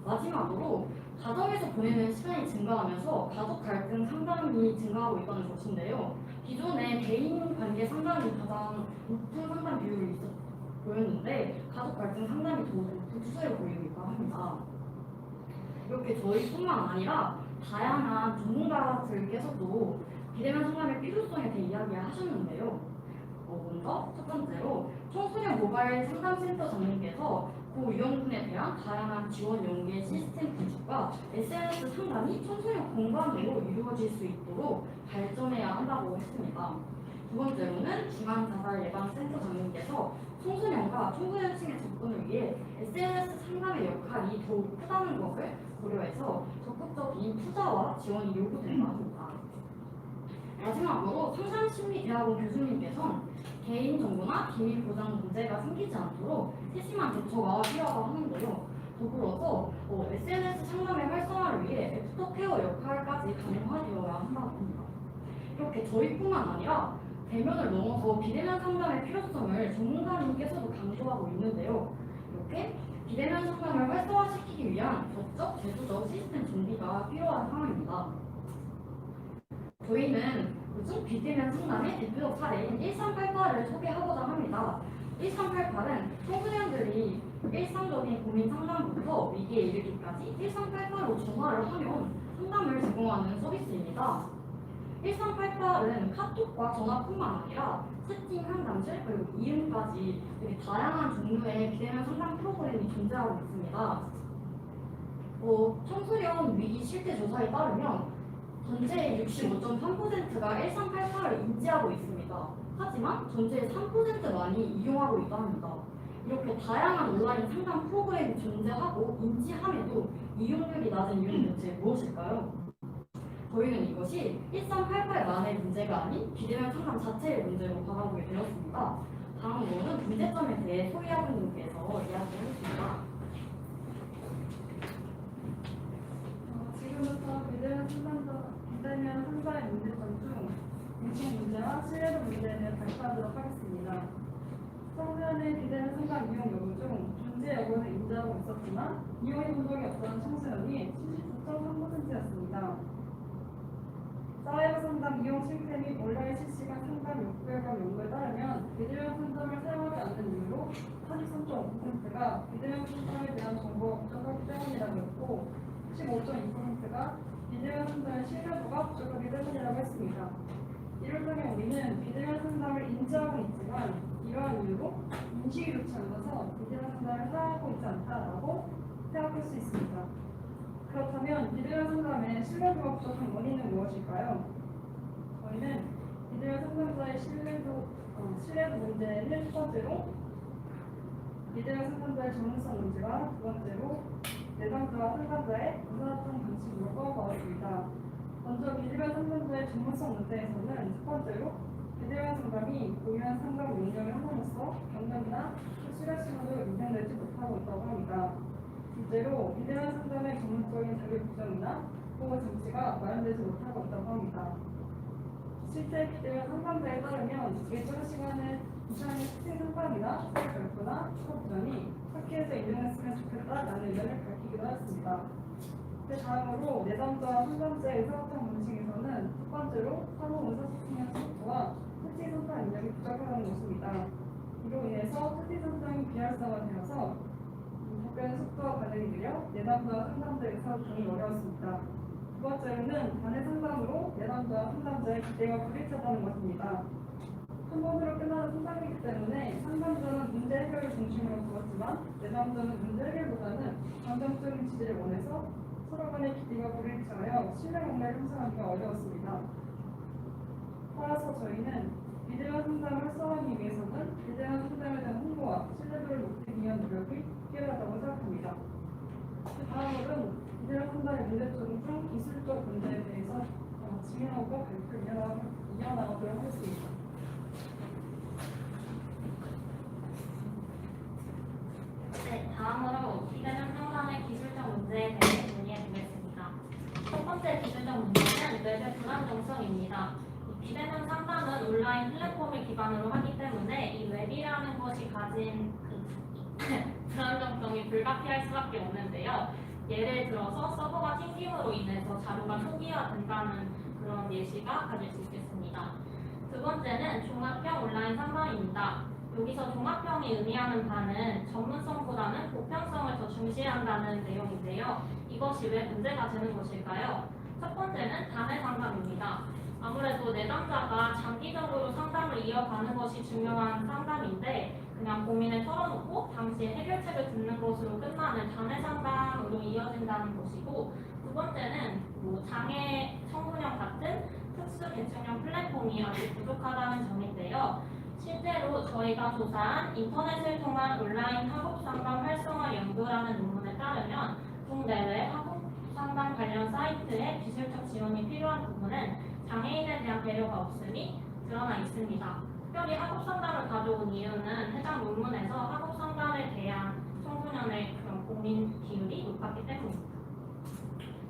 마지막으로 가정에서 보내는 시간이 증가하면서 가족 갈등 상담이 증가하고 있다는 것인데요. 기존에 대인 관계 상담이 가장 높은 상담 비율이 보였는데 가족 갈등 상담이 더 높은 추세를 보이고 있다고 합니다. 이렇게 저희뿐만 아니라 다양한 전문가들께서도 비대면 상담의 필요성에 대해 이야기를 하셨는데요. 먼저 첫 번째로 청소년 모바일 상담센터 장님께서 고위험군에 대한 다양한 지원 연계 시스템 구축과 SNS 상담이 청소년 공간으로 이루어질 수 있도록 발전해야 한다고 했습니다. 두 번째로는 중앙자살예방센터 장님께서 청소년과 청소년층의 접근을 위해 SNS 상담의 역할이 더욱 크다는 것을 고려해서 적극적인 투자와 지원이 요구된다 합니다. 마지막으로 상상심리대학원 교수님께서는 개인정보나 기밀보장 문제가 생기지 않도록 세심한 대처가 필요하다고 하는데요. 더불어서 SNS 상담의 활성화를 위해 애프터케어 역할까지 가능하되어야 한다고 합니다. 이렇게 저희뿐만 아니라 대면을 넘어서 비대면 상담의 필요성을 전문가님께서도 강조하고 있는데요. 이렇게 비대면 상담을 활성화시키기 위한 법적, 제도적 시스템 준비가 필요한 상황입니다. 저희는 요즘 비대면 상담의 대표적 사례인 1388을 소개하고자 합니다. 1388은 청소년들이 일상적인 고민 상담부터 위기에 이르기까지 1388로 전화를 하면 상담을 제공하는 서비스입니다. 1388은 카톡과 전화뿐만 아니라 채팅 상담실 그리고 이음까지 되게 다양한 종류의 비대면 상담 프로그램이 존재하고 있습니다. 청소년 위기 실태 조사에 따르면 전체의 65.3%가 1388을 인지하고 있습니다. 하지만 전체의 3%만이 이용하고 있다 합니다. 이렇게 다양한 온라인 상담 프로그램이 존재하고 인지함에도 이용률이 낮은 이유는 대체 무엇일까요? 저희는 이것이 1388만의 문제가 아닌 비대면 상담 자체의 문제로 바라보게 되었습니다. 다음으로는 문제점에 대해 소희학원님께서 이야기해주십니다. 지금부터 비대면 상담의 문제점 중 인식 문제와 신뢰도 문제에 대해 발표하도록 하겠습니다. 청소년의 비대면 상담 이용 여부 중 존재 여부를 인지하고 있었지만 이용해본 적이 없던 청소년이 79.3%였습니다. 사이버 상담 이용 실패 및 온라인 실시간 상담 욕구 결과 연구에 따르면 비대면 상담을 사용하지 않는 이유로 43.5%가 비대면 상담에 대한 정보가 부족하기 때문이라고 했고 15.2%가 비대면 상담의 신뢰도가 부족하기 때문이라고 했습니다. 이를 통해 우리는 비대면 상담을 인지하고 있지만 이러한 이유로 인식이 좋지 않아서 비대면 상담을 사용하고 있지 않다라고 생각할 수 있습니다. 그렇다면 비대면 상담의 신뢰도가 부족한 원인은 무엇일까요? 저희는 비대면 상담자의 신뢰도 문제는 첫 번째로 비대면 상담자의 전문성 문제와 두 번째로 내담자와 상담자의 의사소통 방식으로 꼽아보았습니다. 먼저 비대면 상담자의 전문성 문제에서는 첫 번째로 비대면 상담이 고유한 상담 용역을 함으로써 경력이나 실시간 시간으로 인정되지 못하고 있다고 합니다. 둘째로 비대면 상담의 전문적인 자격 규정이나 보호 장치가 마련되지 못하고 있다고 합니다. 실제 비대면 상담자에 따르면 예정 시간에 이상의 특징 상담이나 수업 발표나 수업 부전이 학교에서 인정했으면 좋겠다라는 의견을 밝히기도 했습니다. 그 다음으로 내담자와 상담자의 의사소통 방식에서는 첫 번째로 사무 의사소통의 척도와 특징 상담 인력이 부족하다는 것입니다. 이로 인해서 특징 상담이 비활성화되어서 답변 속도와 반응이 느려 내담자와 상담자의 의사소통이 어려웠습니다. 두 번째로는 단회 상담으로 내담자와 상담자의 기대가 불일치하다는 것입니다. 한 번으로 끝나는 상담이기 때문에 상담자는 문제 해결을 중심으로 두었지만 내담자는 문제 해결보다는 감정적인 지지를 원해서 서로 간의 기대가 불일치하여 신뢰 관계를 형성하기가 어려웠습니다. 따라서 저희는 비대면 상담을 활성화하기 위해서는 비대면 상담에 대한 홍보와 신뢰도를 높이기 위한 노력이 필요하다고 생각합니다. 그 다음으로는 비대면 상담의 문제점 중 기술적 문제에 대해서 진행하고 발표를 이어나가도록 하겠습니다. 네, 다음으로 비대면 상담의 기술적 문제에 대해 논의해 보겠습니다. 첫 번째 기술적 문제는 웹의 불안정성입니다. 비대면 상담은 온라인 플랫폼을 기반으로 하기 때문에 이 웹이라는 것이 가진 불안정성이 불가피할 수밖에 없는데요. 예를 들어서 서버가 튕김으로 인해서 자료가 초기화된다는 그런 예시가 가질 수 있겠습니다. 두 번째는 종합형 온라인 상담입니다. 여기서 종합형이 의미하는 바는 전문성보다는 보편성을 더 중시한다는 내용인데요. 이것이 왜 문제가 되는 것일까요? 첫 번째는 단회 상담입니다. 아무래도 내담자가 장기적으로 상담을 이어가는 것이 중요한 상담인데 그냥 고민을 털어놓고 당시에 해결책을 듣는 것으로 끝나는 단회 상담으로 이어진다는 것이고, 두 번째는 장애 청소년 같은 특수 계층형 플랫폼이 아직 부족하다는 점인데요. 실제로 저희가 조사한 인터넷을 통한 온라인 학업 상담 활성화 연구라는 논문에 따르면 국내외 학업 상담 관련 사이트에 기술적 지원이 필요한 부분은 장애인에 대한 배려가 없음이 드러나 있습니다. 특별히 학업 상담을 가져온 이유는 해당 논문에서 학업 상담에 대한 청소년의 그런 고민 비율이 높았기 때문입니다.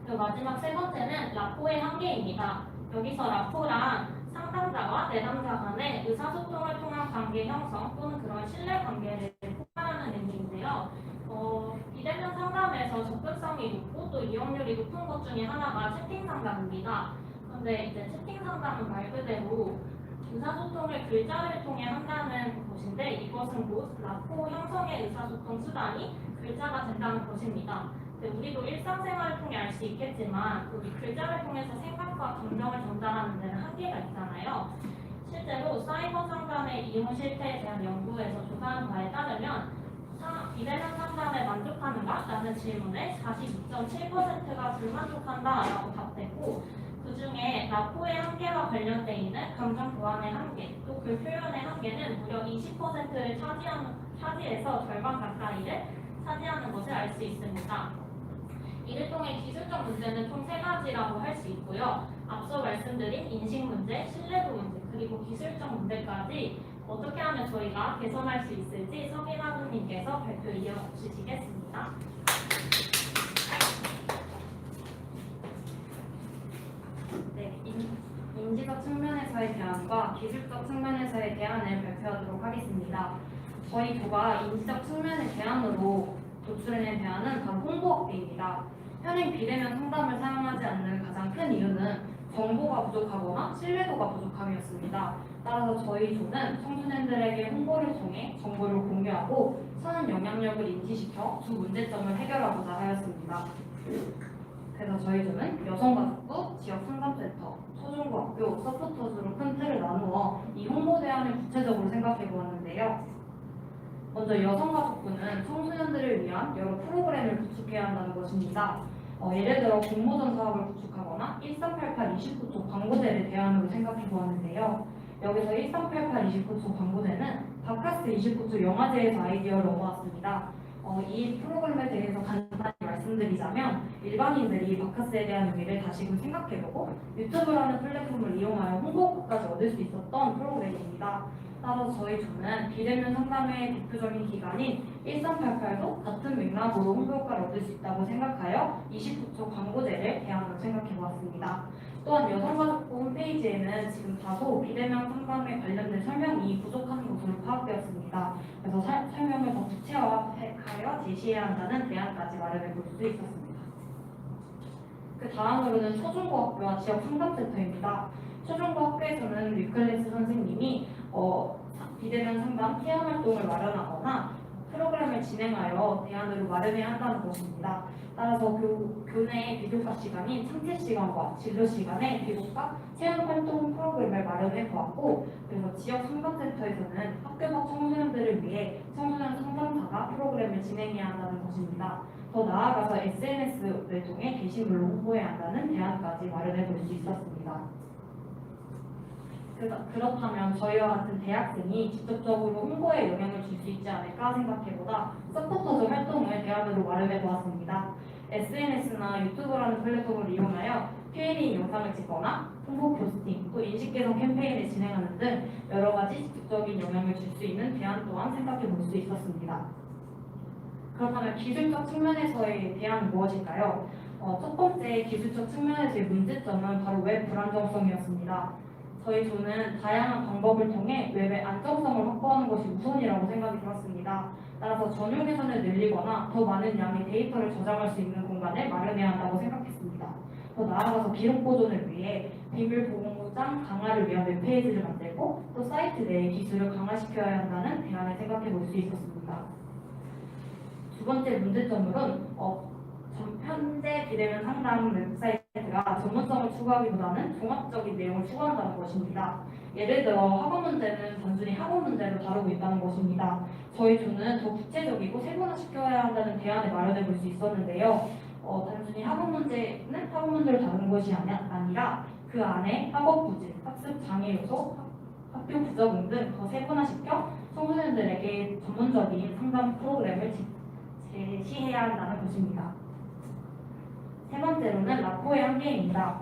그리고 마지막 세 번째는 라포의 한계입니다. 여기서 라포란 상담자와 내담자 간의 의사소통을 통한 관계 형성 또는 그런 신뢰 관계를 포괄하는 의미인데요. 비대면 상담에서 접근성이 높고 또 이용률이 높은 것 중에 하나가 채팅 상담입니다. 그런데 이제 채팅 상담은 말 그대로 의사소통을 글자를 통해 한다는 것인데 이것은 곧 라포 형성의 의사소통 수단이 글자가 된다는 것입니다. 우리도 일상생활을 통해 알 수 있겠지만 우리 글자를 통해서 생각과 감정을 전달하는 데는 한계가 있잖아요. 실제로 사이버 상담의 이용 실태에 대한 연구에서 조사한 바에 따르면 비대면 상담에 만족하는가? 라는 질문에 42.7%가 불만족한다 라고 답했고, 그 중에 라포의 한계와 관련돼 있는 감정 보완의 한계, 또 글 표현의 한계는 무려 20%를 차지해서 절반 가까이를 차지하는 것을 알 수 있습니다. 이를 통해 기술적 문제는 총 3가지라고 할 수 있고요. 앞서 말씀드린 인식 문제, 신뢰도 문제, 그리고 기술적 문제까지 어떻게 하면 저희가 개선할 수 있을지 서기나무님께서 발표 이어주시겠습니다. 네, 인지적 측면에서의 대안과 기술적 측면에서의 대안을 발표하도록 하겠습니다. 저희 조가 인지적 측면의 대안으로 도출해낸 대안은 바로 홍보 확대입니다. 현행 비대면 상담을 사용하지 않는 가장 큰 이유는 정보가 부족하거나 신뢰도가 부족함이었습니다. 따라서 저희 조는 청소년들에게 홍보를 통해 정보를 공유하고 선한 영향력을 인지시켜 주 문제점을 해결하고자 하였습니다. 그래서 저희 조는 여성가족부, 지역상담센터, 초중고학교, 서포터즈로 큰 틀을 나누어 이 홍보 대안을 구체적으로 생각해 보았는데요. 먼저 여성가족부는 청소년들을 위한 여러 프로그램을 구축해야 한다는 것입니다. 예를 들어 공모전 사업을 구축하거나 1388 29초 광고제를 대안으로 생각해 보았는데요. 여기서 1388 29초 광고제는 바카스 29초 영화제에서 아이디어를 얻어왔습니다. 이 프로그램에 대해서 간단히 말씀드리자면 일반인들이 바카스에 대한 의미를 다시금 생각해보고 유튜브라는 플랫폼을 이용하여 홍보까지 얻을 수 있었던 프로그램입니다. 따라서 저희 조는 비대면 상담의 대표적인 기관인 1388도 같은 맥락으로 홍보 효과를 얻을 수 있다고 생각하여 29초 광고제를 대안으로 생각해보았습니다. 또한 여성가족부 홈페이지에는 지금 다소 비대면 상담에 관련된 설명이 부족한 것으로 파악되었습니다. 그래서 설명을 더 구체화하여 제시해야 한다는 대안까지 마련해 볼 수 있었습니다. 그 다음으로는 초중고학교와 지역상담센터입니다. 초중고학교에서는 위클래스 선생님이 비대면 상담 체험 활동을 마련하거나 프로그램을 진행하여 대안으로 마련해야 한다는 것입니다. 따라서 교내의 비교과 시간인 창체 시간과 진로 시간에 비교과 체험 활동 프로그램을 마련해 보았고, 그리고 지역 상담센터에서는 학교 밖 청소년들을 위해 청소년 상담사가 프로그램을 진행해야 한다는 것입니다. 더 나아가서 SNS를 통해 게시물로 홍보해야 한다는 대안까지 마련해 볼 수 있었습니다. 그렇다면 저희와 같은 대학생이 직접적으로 홍보에 영향을 줄 수 있지 않을까 생각해보다 서포터즈 활동을 대안으로 마련해 보았습니다. SNS나 유튜브라는 플랫폼을 이용하여 Q&A 영상을 찍거나 홍보 포스팅, 또 인식 개선 캠페인을 진행하는 등 여러 가지 직접적인 영향을 줄 수 있는 대안 또한 생각해 볼 수 있었습니다. 그렇다면 기술적 측면에서의 대안은 무엇일까요? 첫 번째 기술적 측면에서의 문제점은 바로 웹 불안정성이었습니다. 저희 조는 다양한 방법을 통해 웹의 안정성을 확보하는 것이 우선이라고 생각이 들었습니다. 따라서 전용 회선을 늘리거나 더 많은 양의 데이터를 저장할 수 있는 공간을 마련해야 한다고 생각했습니다. 더 나아가서 기록 보존을 위해 비밀 보호장 강화를 위한 웹페이지를 만들고 또 사이트 내의 기술을 강화시켜야 한다는 대안을 생각해 볼 수 있었습니다. 두 번째 문제점으로는 현재 비대면 상담 웹사이트가 전문성을 추구하기보다는 종합적인 내용을 추구한다는 것입니다. 예를 들어 학원 문제는 단순히 학원 문제로 다루고 있다는 것입니다. 저희 조는 더 구체적이고 세분화시켜야 한다는 대안을 마련해 볼 수 있었는데요. 단순히 학원 문제는 학원 문제를 다루는 것이 아니라 그 안에 학업 부진, 학습 장애 요소, 학교 부적응 등 더 세분화시켜 청소년들에게 전문적인 상담 프로그램을 제시해야 한다는 것입니다. 세 번째로는 라포의 한계입니다.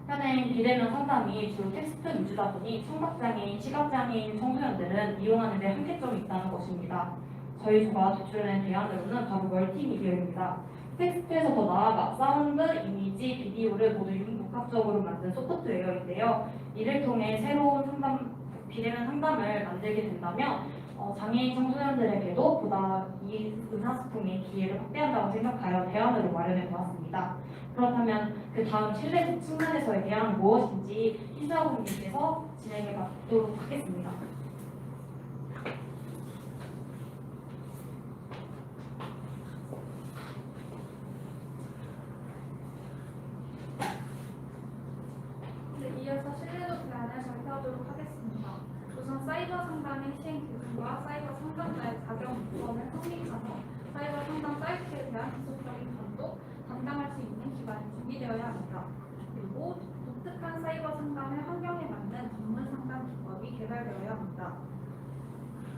현행 비대면 상담이 주로 텍스트 위주다 보니 청각장애인, 시각장애인 청소년들은 이용하는 데 한계점이 있다는 것입니다. 저희 조가 도출해낸 대안으로는 바로 멀티미디어입니다. 텍스트에서 더 나아가 사운드, 이미지, 비디오를 모두 융복합적으로 만든 소프트웨어인데요. 이를 통해 새로운 비대면 상담을 만들게 된다면 장애인 청소년들에게도 보다 이 의사소통의 기회를 확대한다고 생각하여 대안으로 마련해 보았습니다. 그렇다면 그 다음 신뢰 측면에서의 대안은 무엇인지 희수아부님께서 진행해 보도록 하겠습니다. 네, 이어서 신뢰도 대안을 발표하도록 하겠습니다. 우선 사이버 상담의 시행 기준과 사이버 상담자의 자격 요건을 확립하며 사이버 상담 사이트에 대한 지속적인 감독, 담당할 수 있는 기반이 준비되어야 합니다. 그리고 독특한 사이버 상담의 환경에 맞는 전문 상담 기법이 개발되어야 합니다.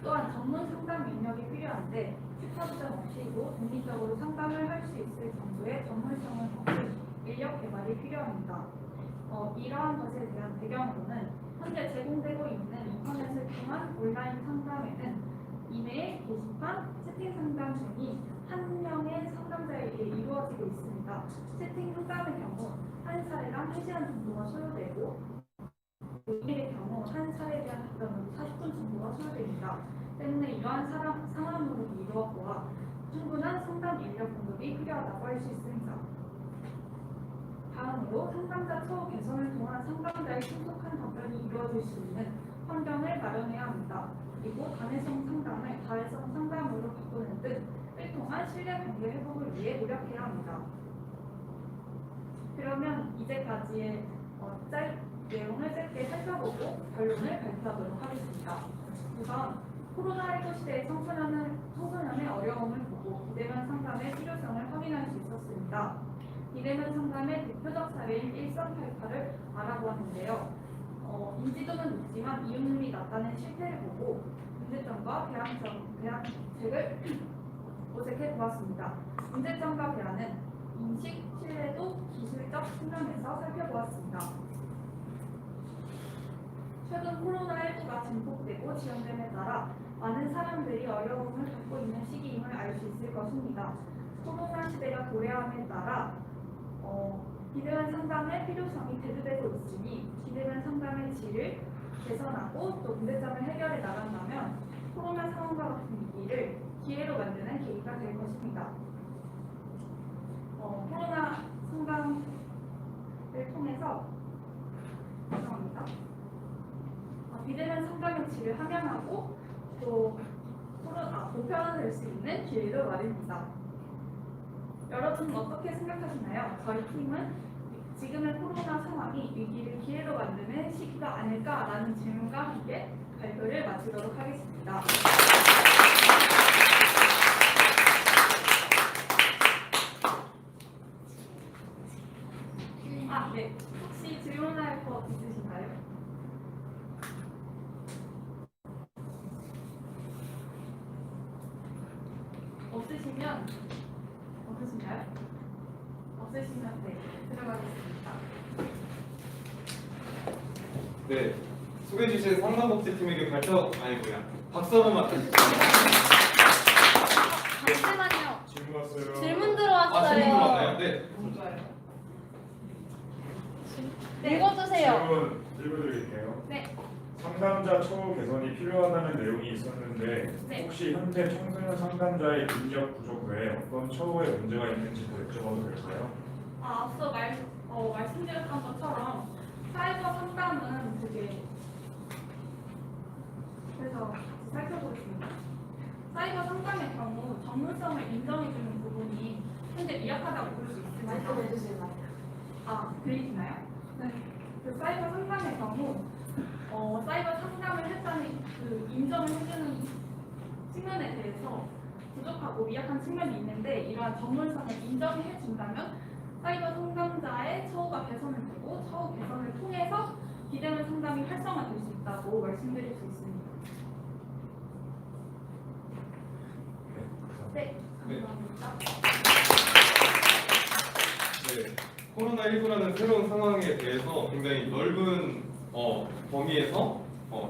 또한 전문 상담 인력이 필요한데 슈퍼비전 없이도 독립적으로 상담을 할 수 있을 정도의 전문성을 갖춘 인력 개발이 필요합니다. 이러한 것에 대한 배경으로는 현재 제공되고 있는 인터넷을 통한 온라인 상담에는 이메일, 게시판, 채팅 상담 등이 한 명의 상담자에게 이루어지고 있습니다. 채팅 상담의 경우 한 사례당 1시간 정도가 소요되고 이메일의 경우 한 사례에 대한 답변으로 40분 정도가 소요됩니다. 때문에 이러한 상황으로 이루어보아 충분한 상담 인력 공급이 필요하다고 할 수 있습니다. 다음으로 상담자 처우 개선을 통한 상담자의 신속한 답변이 이루어질 수 있는 환경을 마련해야 합니다. 그리고 간해성 상담을 다해성 상담으로 바꾸는 등을 통한 신뢰관계 회복을 위해 노력해야 합니다. 그러면 이제까지의 내용을 짧게 살펴보고 결론을 발표하도록 하겠습니다. 우선 코로나19 시대의 청소년의 어려움을 보고 비대면 상담의 필요성을 확인할 수 있었습니다. 비대면 상담의 대표적 사례인 1388을 알아보았는데요. 인지도는 높지만 이용률이 낮다는 실패를 보고 문제점과 대안책을 모색해 보았습니다. 문제점과 대안은 인식, 신뢰도, 기술적 측면에서 살펴보았습니다. 최근 코로나19가 증폭되고 지연됨에 따라 많은 사람들이 어려움을 겪고 있는 시기임을 알 수 있을 것입니다. 코로나 시대가 도래함에 따라 비대면 상담의 필요성이 대두되고 있으니 비대면 상담의 질을 개선하고 또 문제점을 해결해 나간다면 코로나 상황과 같은 위기를 기회로 만드는 계기가 될 것입니다. 코로나 상담을 통해서 죄송합니다. 비대면 상담의 질을 함양하고 또 보편화될 수 있는 기회를 마련합니다. 여러분 어떻게 생각하시나요? 저희 팀은 지금의 코로나 상황이 위기를 기회로 만드는 시기가 아닐까라는 질문과 함께 발표를 마치도록 하겠습니다. 네. 혹시 질문할 거 있으신가요? 없으신가요? 없으시면 네, 들어가겠습니다. 네, 소개해 주신 상담복지팀에게 박수 한 번만 주시죠. 잠시만요. 질문 왔어요. 질문 들어왔어요. 질문 들어왔나요? 네. 읽어주세요. 질문 읽어드릴게요. 네. 상담자 처우 개선이 필요하다는 내용이 있었는데 네. 혹시 현재 청소년 상담자의 인력 부족 외에 어떤 처우에 문제가 있는지 더 여쭤봐도 될까요? 앞서 말씀드렸던 것처럼 사이버 상담은 되게 그래서 살펴보겠습니다. 사이버 상담의 경우 전문성을 인정해주는 부분이 현재 미약하다고 볼 수 있습니다. 들리시나요? 네. 그 사이버 상담의 경우 사이버 상담을 했다는 그 인정을 해주는 측면에 대해서 부족하고 미약한 측면이 있는데 이러한 전문성을 인정해 준다면 사이버 상담자의 처우가 개선이 되고 처우 개선을 통해서 비대면 상담이 활성화될 수 있다고 말씀드릴 수 있습니다. 네, 감사합니다. 네, 코로나19라는 새로운 상황에 대해서 굉장히 넓은 범위에서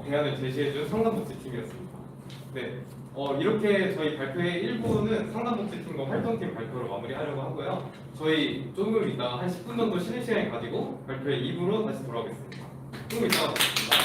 대안을 제시해준 상담복지팀이었습니다. 네, 이렇게 저희 발표의 일부는 상담복지팀과 활동팀 발표로 마무리하려고 하고요. 저희 조금 이따 한 10분 정도 쉬는 시간을 가지고 발표의 2부로 다시 돌아오겠습니다. 조금 이따가 뵙겠습니다.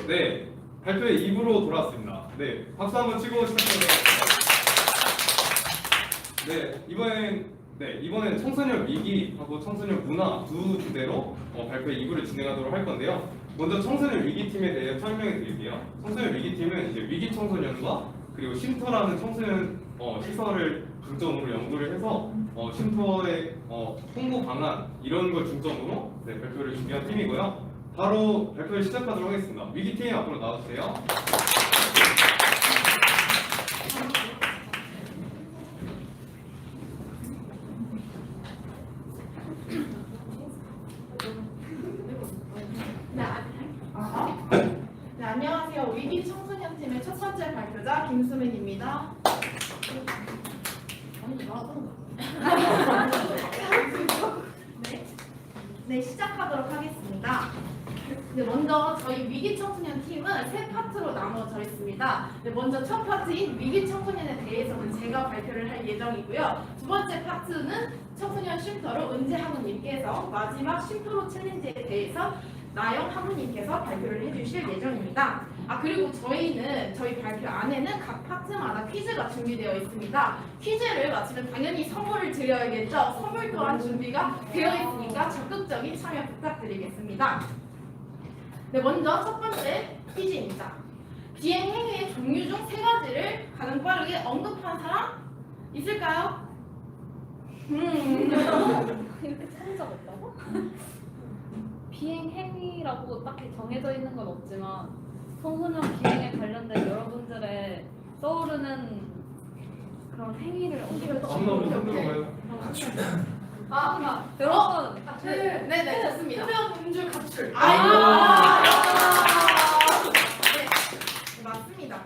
네, 발표회 2부로 돌아왔습니다. 네, 박수 한번 치고 시작하도록 하겠습니다. 이번엔 청소년 위기하고 청소년 문화 두 주제로 발표회 2부를 진행하도록 할 건데요. 먼저 청소년 위기팀에 대해 설명해 드릴게요. 청소년 위기팀은 이제 위기 청소년과 그리고 쉼터라는 청소년 시설을 중점으로 연구를 해서 쉼터의 홍보 방안 이런 걸 중점으로 발표를 준비한 팀이고요. 바로 발표를 시작하도록 하겠습니다. 위기팀 앞으로 나와주세요. 네, 안녕하세요. 위기 청소년 팀의 첫 번째 발표자 김수민입니다. 네, 시작하도록 하겠습니다. 네, 먼저 저희 위기 청소년 팀은 세 파트로 나눠져 있습니다. 네, 먼저 첫 파트인 위기 청소년에 대해서는 제가 발표를 할 예정이고요. 두 번째 파트는 청소년 쉼터로 은재 학우님께서, 마지막 쉼터로 챌린지에 대해서 나영 학우님께서 발표를 해주실 예정입니다. 그리고 저희는 저희 발표 안에는 각 파트마다 퀴즈가 준비되어 있습니다. 퀴즈를 마치면 당연히 선물을 드려야겠죠. 선물 또한 준비가 되어 있으니까 적극적인 참여 부탁드리겠습니다. 네, 먼저 첫 번째 퀴즈입니다. 비행 행위의 종류 중 세 가지를 가장 빠르게 언급한 사람 있을까요? 이렇게 찾은 적 없다고? 비행 행위라고 딱히 정해져 있는 건 없지만 청소년 비행에 관련된 여러분들의 떠오르는 그런 행위를 한번 흔들어봐요. 여러분 네네, 좋습니다. 흡연 음주 가출. 네, 맞습니다.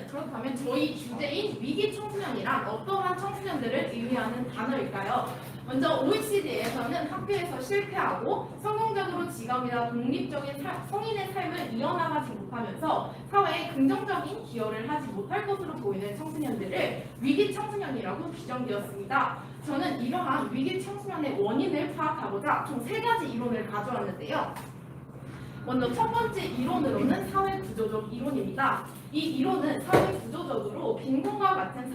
그렇다면 저희 주제인 위기 청소년이란 어떠한 청소년들을 의미하는 단어일까요? 먼저 OECD에서는 학교에서 실패하고 성공적으로 직업이나 독립적인 성인의 삶을 이어나가지 못하면서 사회에 긍정적인 기여를 하지 못할 것으로 보이는 청소년들을 위기 청소년이라고 규정되었습니다. 저는 이러한 위기 청소년의 원인을 파악하고자 총 3가지 이론을 가져왔는데요. 먼저 첫 번째 이론으로는 사회 구조적 이론입니다. 이 이론은 사회 구조적으로 빈곤과 같은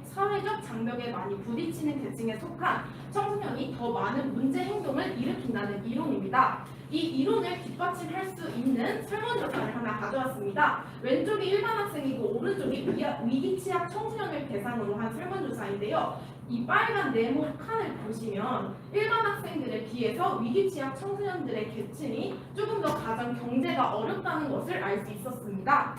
사회적 장벽에 많이 부딪히는 계층에 속한 청소년이 더 많은 문제 행동을 일으킨다는 이론입니다. 이 이론을 뒷받침할 수 있는 설문조사를 하나 가져왔습니다. 왼쪽이 일반 학생이고 오른쪽이 위기 취약 청소년을 대상으로 한 설문조사인데요. 이 빨간 네모 칸을 보시면 일반 학생들에 비해서 위기 취약 청소년들의 계층이 조금 더 가장 경제가 어렵다는 것을 알 수 있었습니다.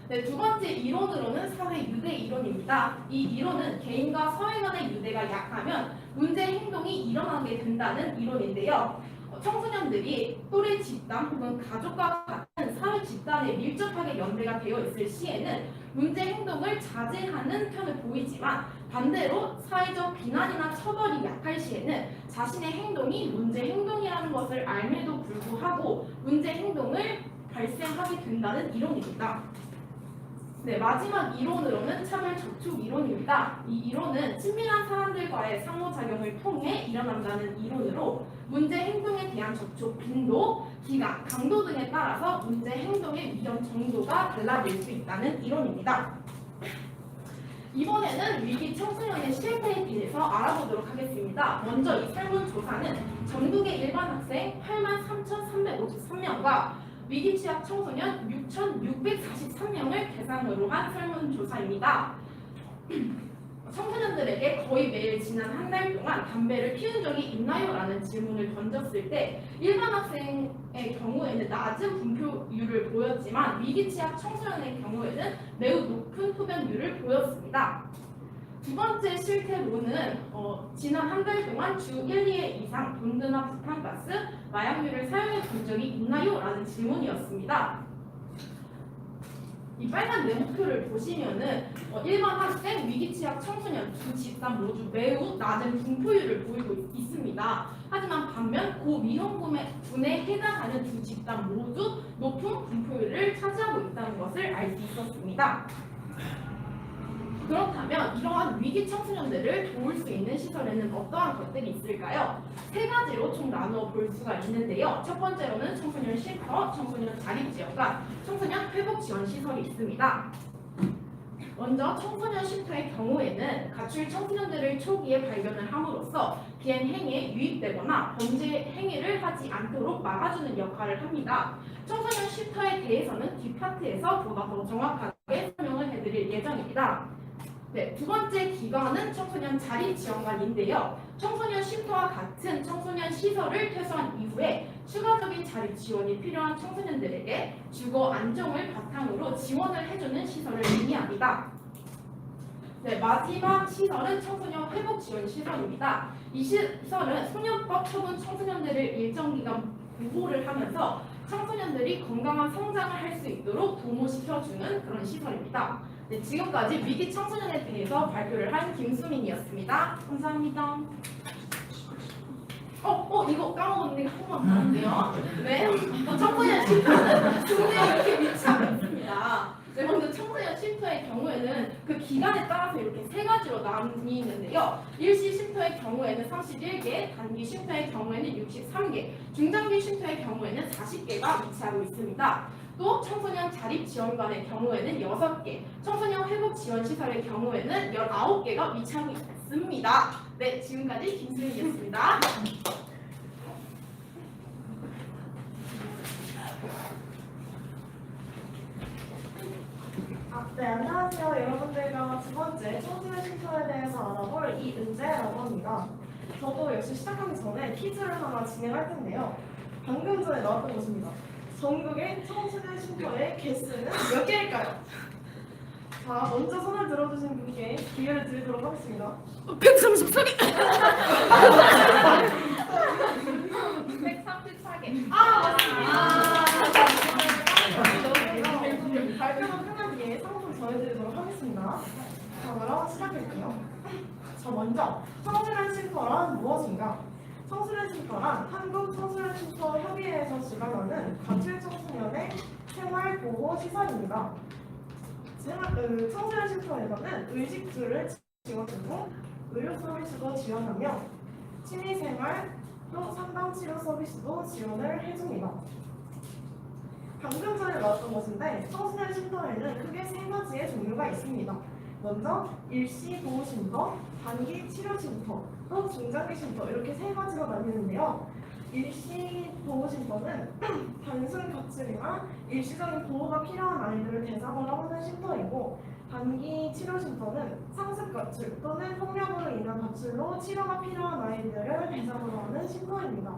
네, 두 번째 이론으로는 사회 유대 이론입니다. 이 이론은 개인과 사회 간의 유대가 약하면 문제 행동이 일어나게 된다는 이론인데요. 청소년들이 또래 집단 혹은 가족과 같은 사회 집단에 밀접하게 연대가 되어 있을 시에는 문제 행동을 자제하는 편을 보이지만 반대로 사회적 비난이나 처벌이 약할 시에는 자신의 행동이 문제 행동이라는 것을 알매도 불구하고 문제 행동을 발생하게 된다는 이론입니다. 네, 마지막 이론으로는 차별 적축 이론입니다. 이 이론은 친밀한 사람들과의 상호작용을 통해 일어난다는 이론으로 문제 행동에 대한 접촉 빈도, 기간, 강도 등에 따라서 문제 행동의 위험 정도가 달라질 수 있다는 이론입니다. 이번에는 위기 청소년의 실태에 대해서 알아보도록 하겠습니다. 먼저 이 설문조사는 전국의 일반 학생 83,353명과 위기 취약 청소년 6,643명을 대상으로 한 설문조사입니다. 청소년들에게 거의 매일 지난 한 달 동안 담배를 피운 적이 있나요? 라는 질문을 던졌을 때 일반 학생의 경우에는 낮은 분표율을 보였지만 위기 취약 청소년의 경우에는 매우 높은 흡연율을 보였습니다. 두 번째 실태로는 지난 한 달 동안 주 1, 2회 이상 본드나 부탄가스, 마약류를 사용해 본 적이 있나요? 라는 질문이었습니다. 이 빨간 네모표를 보시면은 일반 학생, 위기 취약 청소년 두 집단 모두 매우 낮은 분포율을 보이고 있습니다. 하지만 반면 고위험군에 해당하는 두 집단 모두 높은 분포율을 차지하고 있다는 것을 알 수 있었습니다. 그렇다면 이러한 위기 청소년들을 도울 수 있는 시설에는 어떠한 것들이 있을까요? 세 가지로 총 나누어 볼 수가 있는데요. 첫 번째로는 청소년 쉼터, 청소년 자립지원과 청소년 회복지원 시설이 있습니다. 먼저 청소년 쉼터의 경우에는 가출 청소년들을 초기에 발견을 함으로써 비행 행위에 유입되거나 범죄 행위를 하지 않도록 막아주는 역할을 합니다. 청소년 쉼터에 대해서는 뒷파트에서 보다 더 정확하게 설명을 해드릴 예정입니다. 네, 두 번째 기관은 청소년 자립지원관인데요. 청소년 쉼터와 같은 청소년 시설을 퇴소한 이후에 추가적인 자립 지원이 필요한 청소년들에게 주거 안정을 바탕으로 지원을 해주는 시설을 의미합니다. 네, 마지막 시설은 청소년 회복 지원 시설입니다. 이 시설은 소년법 처분 청소년들을 일정 기간 보호를 하면서 청소년들이 건강한 성장을 할 수 있도록 도모시켜주는 그런 시설입니다. 네, 지금까지 위기 청소년에 대해서 발표를 한 김수민이었습니다. 감사합니다. 이거 까먹었는데 한 번 더 할게요. 네, 청소년 쉼터는 국내에 이렇게 위치하고 있습니다. 네, 먼저 청소년 쉼터의 경우에는 그 기간에 따라서 이렇게 세 가지로 나뉘는데요. 일시 쉼터의 경우에는 31개, 단기 쉼터의 경우에는 63개, 중장기 쉼터의 경우에는 40개가 위치하고 있습니다. 또 청소년 자립지원관의 경우에는 6개, 청소년 회복지원시설의 경우에는 19개가 위치하고 있습니다. 네, 지금까지 김수민이었습니다. 네, 안녕하세요. 여러분들과 두 번째 청소년 쉼터에 대해서 알아볼 이은재라고 합니다. 저도 역시 시작하기 전에 퀴즈를 하나 진행할 텐데요. 방금 전에 나왔던 것입니다. 전국의 청소년 쉼터의 개수는 몇 개일까요? 자, 먼저 손을 들어주신 분께 기회를 드리도록 하겠습니다. 134개! 134개. 맞습니다. 발표가 끝난 뒤에 상품 전해드리도록 하겠습니다. 자, 그럼 시작할게요. 자, 먼저 청소년 쉼터란 무엇인가? 청소년 쉼터란 한국 청소년 쉼터 협의회에서 주관하는 가출 청소년의 생활 보호 시설입니다. 청소년 쉼터에서는 의식주를 지원하고 의료 서비스도 지원하며 취미생활 또 상담 치료 서비스도 지원을 해줍니다. 방금 전에 나왔던 것인데 청소년 쉼터에는 크게 세 가지의 종류가 있습니다. 먼저 일시 보호 쉼터, 단기 치료 쉼터, 또 중장기 쉼터 이렇게 세 가지로 나뉘는데요. 일시 보호 쉼터는 단순 가출이나 일시적인 보호가 필요한 아이들을 대상으로 하는 쉼터이고, 단기 치료 쉼터는 상습 가출 또는 폭력으로 인한 가출로 치료가 필요한 아이들을 대상으로 하는 쉼터입니다.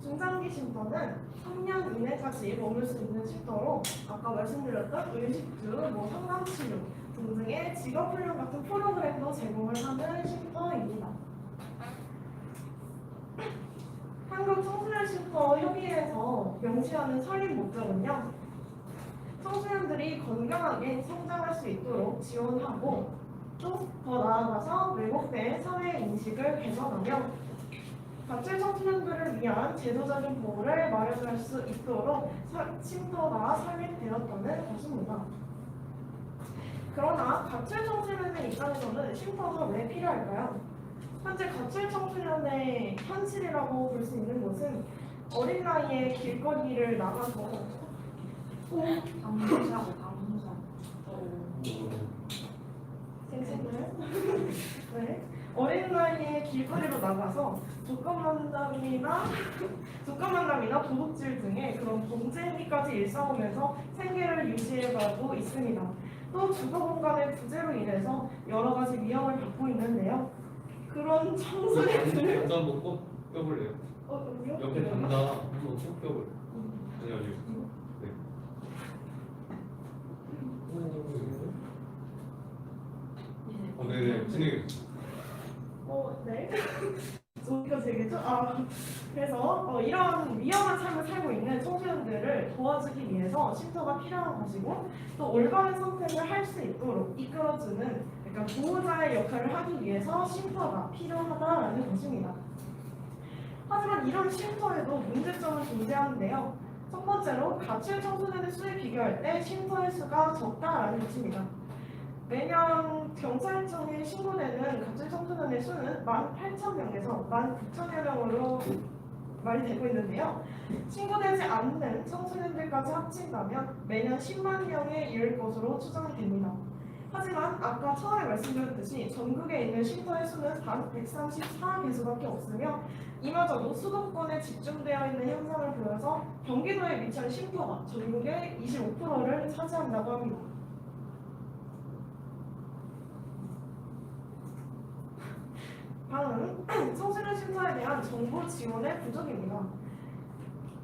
중장기 쉼터는 3년 이내까지 머물 수 있는 쉼터로 아까 말씀드렸던 의식주, 상담치료 등등의 직업훈련 같은 프로그램도 제공을 하는 쉼터입니다. 한국 청소년 쉼터 협의회에서 명시하는 설립 목적은요, 청소년들이 건강하게 성장할 수 있도록 지원하고 또 더 나아가서 왜곡된 사회 인식을 개선하며 가출 청소년들을 위한 제도적인 보호를 마련할 수 있도록 쉼터가 설립되었다는 것입니다. 그러나 가출 청소년의 입장에서는 쉼터가 왜 필요할까요? 현재 가출 청소년의 현실이라고 볼 수 있는 것은 어린 나이에 길거리를 나가서 네. 어린 나이에 길거리로 나가서 조건만담이나 도둑질 등의 그런 범죄 행위까지 일삼으면서 생계를 유지해가고 있습니다. 또 주거 공간의 부재로 인해서 여러 가지 위험을 받고 있는데요. 그런 청소년들을 단자 한번 꼭 껴볼래요? 여기요? 옆에 단자 한번 꼭 껴볼래요? 아니요. 네. 네, 진행해 주세요. 네. 소리가 되겠죠? 그래서 이런 위험한 삶을 살고 있는 청소년들을 도와주기 위해서 쉼터가 필요한 것이고, 또 올바른 선택을 할 수 있도록 이끌어주는 약간 보호자의 역할을 하기 위해서 쉼터가 필요하다라는 것입니다. 하지만 이런 쉼터에도 문제점은 존재하는데요. 첫 번째로 가출 청소년의 수에 비교할 때 쉼터의 수가 적다라는 것입니다. 매년 경찰청에 신고되는 갑질 청소년의 수는 18,000명에서 19,000여 명으로 말이 되고 있는데요. 신고되지 않는 청소년들까지 합친다면 매년 10만 명에 이를 것으로 추정이 됩니다. 하지만 아까 처음에 말씀드렸듯이 전국에 있는 쉼터의 수는 단 134개소밖에 없으며 이마저도 수도권에 집중되어 있는 현상을 보여서 경기도에 위치한 쉼터가 전국의 25%를 차지한다고 합니다. 다음, 청소년 쉼터에 대한 정부 지원의 부족입니다.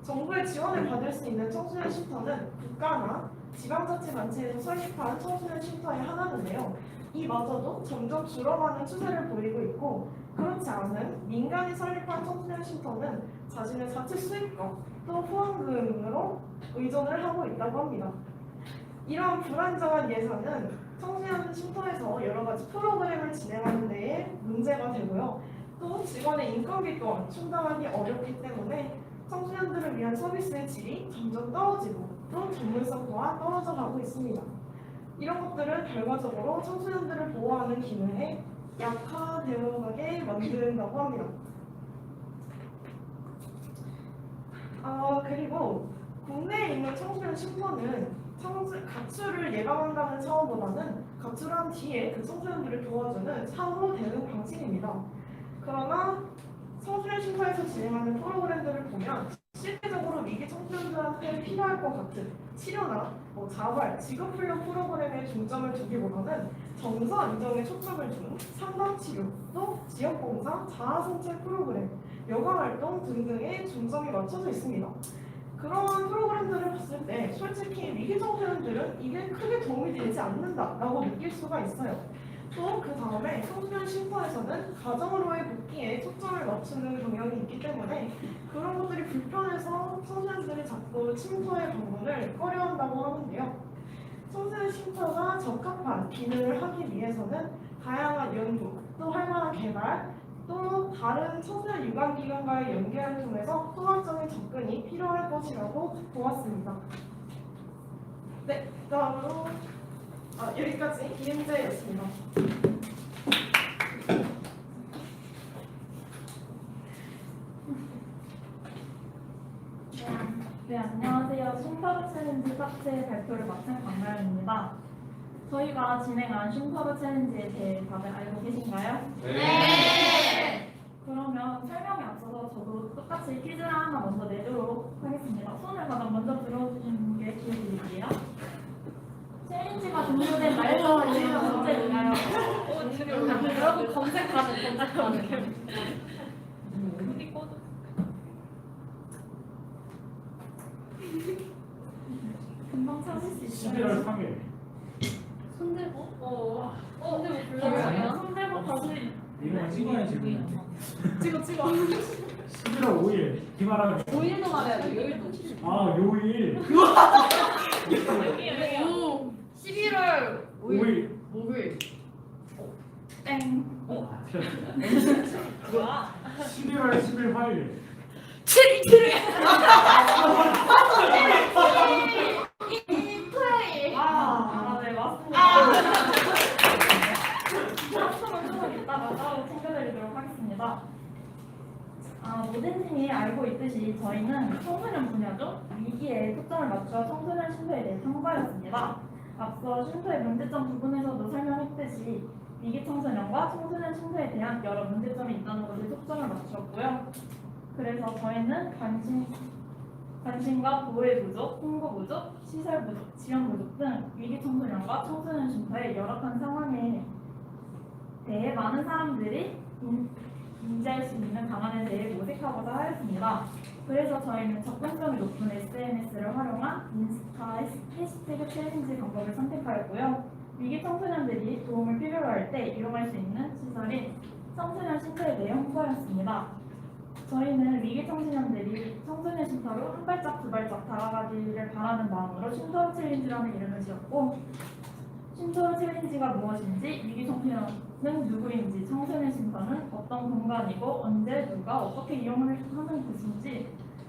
정부의 지원을 받을 수 있는 청소년 쉼터는 국가나 지방자치단체에서 설립한 청소년 쉼터의 하나인데요. 이마저도 점점 줄어가는 추세를 보이고 있고 그렇지 않은 민간이 설립한 청소년 쉼터는 자신의 자체 수익과 또 후원금으로 의존을 하고 있다고 합니다. 이러한 불안정한 예산은 청소년 쉼터에서 여러 가지 프로그램을 진행하는 데에 문제가 되고요. 또 직원의 인건비 또한 충당하기 어렵기 때문에 청소년들을 위한 서비스의 질이 점점 떨어지고 또 전문성 또한 떨어져 가고 있습니다. 이런 것들은 결과적으로 청소년들을 보호하는 기능에 약화되어가게 만든다고 합니다. 그리고 국내에 있는 청소년 쉼터는 가출을 예방한다는 차원보다는 가출한 뒤에 그 청소년들을 도와주는 사후 대응 방식입니다. 그러나 청소년 쉼터에서 진행하는 프로그램들을 보면 실질적으로 위기 청소년들한테 필요할 것 같은 치료나 자활, 직업훈련 프로그램에 중점을 두기보다는 정서 안정에 초점을 둔 상담치료, 또 지역봉사, 자아성찰 프로그램, 여가활동 등등에 중점이 맞춰져 있습니다. 그런 프로그램들을 봤을 때 솔직히 위기 청소년들은 이게 크게 도움이 되지 않는다라고 느낄 수가 있어요. 또 그 다음에 청소년 쉼터에서는 가정으로의 복귀에 초점을 맞추는 경향이 있기 때문에 그런 것들이 불편해서 청소년들이 자꾸 쉼터의 방문을 꺼려한다고 하는데요. 청소년 쉼터가 적합한 기능을 하기 위해서는 다양한 연구, 또 활발한 개발, 또 다른 청소년 유관기관과의 연계를 통해서 통합적인 접근이 필요할 것이라고 보았습니다. 네, 다음으로 여기까지 이은재였습니다. 네, 안녕하세요. 쉼터로 챌린지 삭제 발표를 맡은 강나연입니다. 저희가 진행한 쉼터로 챌린지에 대해 다들 알고 계신가요? 네. 그러면 설명에 앞서서 저도 똑같이 퀴즈를 하나 먼저 내도록 하겠습니다. 손을 가장 먼저 들어주시는 게 기회드릴게요. 챌린지가 종료된 날짜와 이유는 언제인가요? 여러분 검색하는. 금방 찾을 수 있어요. 11월 3일. 손들고? 손들고 불러주세요. 손들고 다시. 이거 찍어야지. 찍어. 11월 5일. 기말하면 5일도 말해야 돼. 요일도. 요일. 11월 5일. 목요일. 땡. 뭐야? 11월 10일 화요일. 7일. 네, 맞습니다. 학점은 조금 이따가 따로 챙겨드리도록 하겠습니다. 모든님이 알고 있듯이 저희는 청소년 분야죠. 위기에 초점을 맞춰 청소년 쉼터에 대해 탐구하였습니다. 앞서 쉼터의 문제점 부분에서도 설명했듯이 위기 청소년과 청소년 쉼터에 대한 여러 문제점이 있다는 것에 초점을 맞추었고요. 그래서 저희는 관심과 보호의 부족, 홍보 부족, 시설 부족, 지원 부족 등 위기 청소년과 청소년 쉼터의 열악한 상황에 대해 많은 사람들이 인지할 수 있는 방안에 대해 모색하고자 하였습니다. 그래서 저희는 접근성이 높은 SNS를 활용한 인스타 해시태그 챌린지 방법을 선택하였고요. 위기 청소년들이 도움을 필요로 할 때 이용할 수 있는 시설인 청소년 쉼터에 대해 홍보하였습니다. 저희는 위기 청소년들이 청소년 쉼터로 한 발짝 두 발짝 다가가기를 바라는 마음으로 쉼터 챌린지라는 이름을 지었고, 쉼터 챌린지가 무엇인지, 위기 청소년은 누구인지, 청소년 쉼터는 어떤 공간이고 언제 누가 어떻게 이용을 하는 곳인지에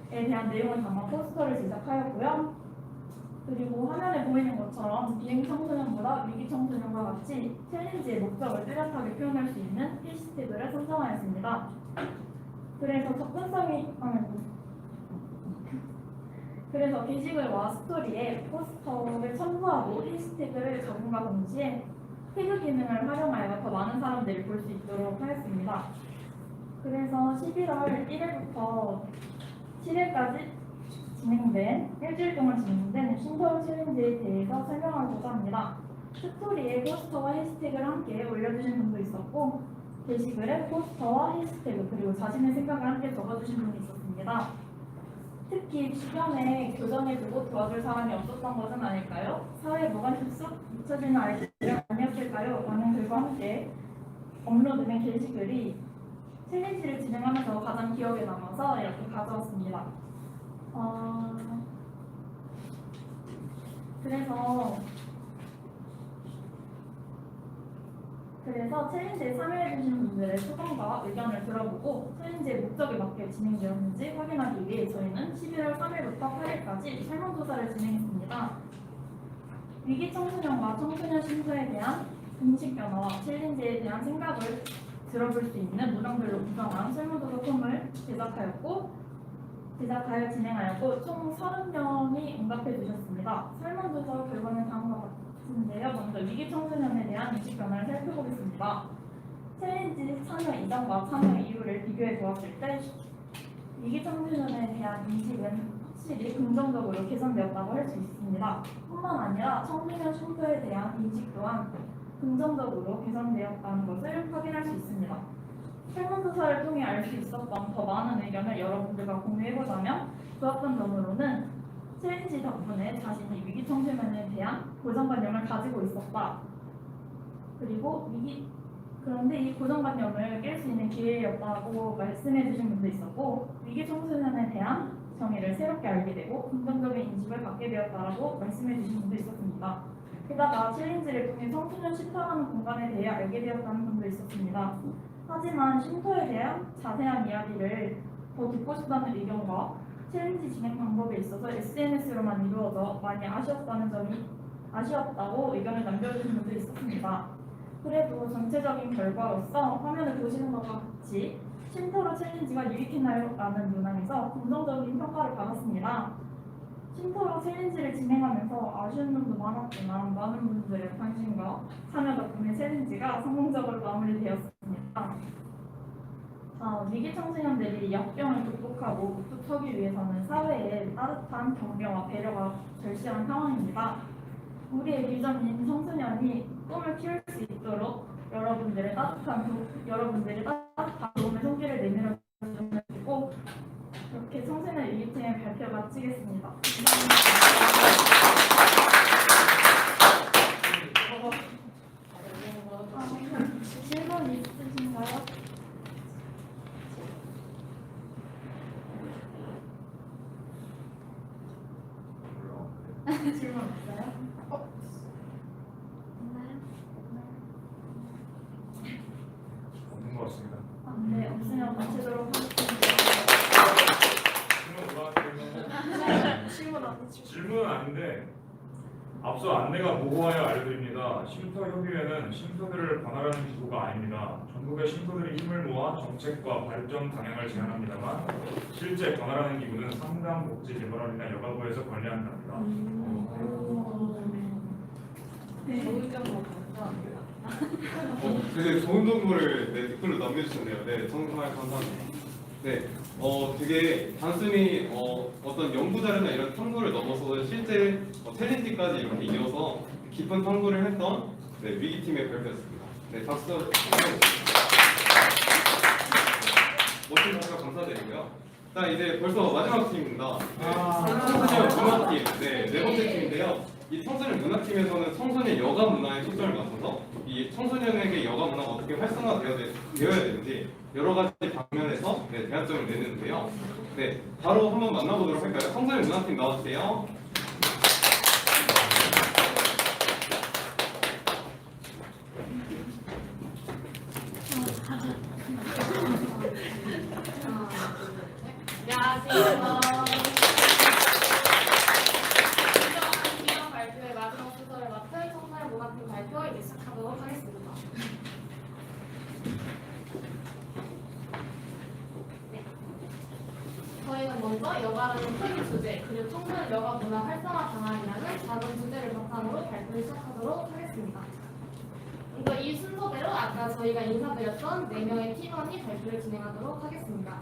대한 내용을 담아 포스터를 제작하였고요. 그리고 화면에 보이는 것처럼 비행 청소년보다 위기 청소년과 같이 챌린지의 목적을 뚜렷하게 표현할 수 있는 해시태그를 선정하였습니다. 그래서 게시글과 스토리에 포스터를 첨부하고 해시태그를 적음과 동시에 태그 기능을 활용하여 더 많은 사람들이 볼 수 있도록 하였습니다. 그래서 11월 1일부터 7일까지 진행된 일주일 동안 진행된 신서울 챌린지에 대해서 설명하고자 합니다. 스토리에 포스터와 해시태그를 함께 올려주신 분도 있었고 게시글에 포스터와 해시태그 그리고 자신의 생각을 함께 적어주신 분이 있었습니다. 특히 주변에 교정해주고 도와줄 사람이 없었던 것은 아닐까요? 사회에 무관심 쏙 잊혀지는 아이들은 아니었을까요? 라는 글과 함께 업로드된 게시글이 챌린지를 진행하면서 가장 기억에 남아서 이렇게 가져왔습니다. 그래서 챌린지에 참여해주시는 분들의 소감과 의견을 들어보고 챌린지의 목적에 맞게 진행되었는지 확인하기 위해 저희는 11월 3일부터 8일까지 설문조사를 진행했습니다. 위기 청소년과 청소년 신고에 대한 인식 변화와 챌린지에 대한 생각을 들어볼 수 있는 문항들로 구성한 설문조사 폼을 제작하여 진행하였고 총 30명이 응답해 주셨습니다. 설문조사 결과는 다음과 같은데요. 먼저 위기 청소년에 대한 인식 변화를 살펴보겠습니다. 챌린지 참여 이전과 참여 이후를 비교해 보았을 때 위기 청소년에 대한 인식은 확실히 긍정적으로 개선되었다고 할 수 있습니다. 뿐만 아니라 청소년 쉼터에 대한 인식 또한 긍정적으로 개선되었다는 것을 확인할 수 있습니다. 설문조사를 통해 알 수 있었던 더 많은 의견을 여러분들과 공유해보자면 좋았던 점으로는 챌린지 덕분에 자신이 위기 청소년에 대한 고정관념을 가지고 있었다. 그런데 이 고정관념을 깰 수 있는 기회였다고 말씀해주신 분도 있었고 위기 청소년에 대한 정의를 새롭게 알게 되고 긍정적인 인식을 갖게 되었다라고 말씀해주신 분도 있었습니다. 게다가 챌린지를 통해 청소년 쉼터라는 공간에 대해 알게 되었다는 분도 있었습니다. 하지만 쉼터에 대한 자세한 이야기를 더 듣고 싶다는 의견과 챌린지 진행 방법에 있어서 SNS로만 이루어져 많이 아쉬웠다고 의견을 남겨주신 분도 있었습니다. 그래도 전체적인 결과로서 화면을 보시는 것과 같이 쉼터로 챌린지가 유익했나요? 라는 문항에서 긍정적인 평가를 받았습니다. 쉼터로 챌린지를 진행하면서 아쉬운 점도 많았지만 많은 분들의 관심과 참여 덕분에 챌린지가 성공적으로 마무리되었습니다. 위기 청소년들이 역경을 극복하고 우뚝 서기 위해서는 사회에 따뜻한 격려와 배려가 절실한 상황입니다. 우리의 비전인 청소년이 꿈을 키울 수 있도록 여러분들의 따뜻한 도움의 손길을 내밀어 주시고 이렇게 청소년 위기팀의 발표 마치겠습니다. 질문 있으신가요? 질문 없어요? 없는 것 같습니다. 네, 없으면 마치도록 하겠습니다. 질문은 아닌데 앞서 안내가 보고하여 알려드립니다. 쉼터 협의회는 쉼터들을 관할하는 기구가 아닙니다. 전국의 쉼터들이 힘을 모아 정책과 발전 방향을 제안합니다만 실제 관할하는 기구는 상담복지개발원이나 여가부에서 관리한답니다. 되게 좋은 정보를 댓글로 남겨주셨네요. 네, 정말 감사합니다. 네, 되게 단순히 어떤 연구 자료나 이런 탐구를 넘어서 실제 챌린지까지 이렇게 이어서 깊은 탐구를 했던 위기팀의 발표였습니다. 네, 박수. 멋진 발표 감사드리고요. 자, 이제 벌써 마지막 팀입니다. 청소년 문화팀, 네 번째 팀인데요. 이 청소년 문화팀에서는 청소년 여가 문화에 초점을 맞춰서 이 청소년에게 여가 문화가 어떻게 활성화되어야 되는지 여러 가지 방면에서 대안점을 내는데요. 네, 바로 한번 만나보도록 할까요? 청소년 문화팀 나와주세요. 안녕하세요. 먼저 여가라는 큰 주제, 그리고 청소년 여가 문화 활성화 방안이라는 작은 주제를 바탕으로 발표를 시작하도록 하겠습니다. 먼저 이 순서대로 아까 저희가 인사드렸던 4명의 팀원이 발표를 진행하도록 하겠습니다.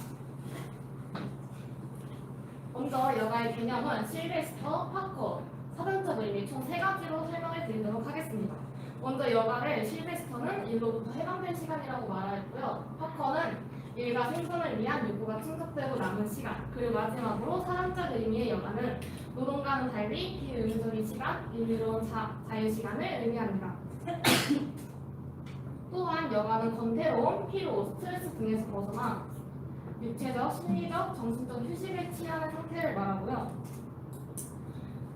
먼저 여가의 개념은 실베스터, 파커, 사전적 의미 총 3가지로 설명을 드리도록 하겠습니다. 먼저 여가를 실베스터는 일로부터 해방된 시간이라고 말하였고요. 파커는 일과 생존을 위한 욕구가 충족되고 남은 시간, 그리고 마지막으로 사람적 의미의 여가는 노동과는 달리 비의무적인 시간, 여유로운 자유시간을 의미합니다. 또한 여가는 권태로움, 피로, 스트레스 등에서 벗어나 육체적, 심리적, 정신적 휴식을 취하는 상태를 말하고요.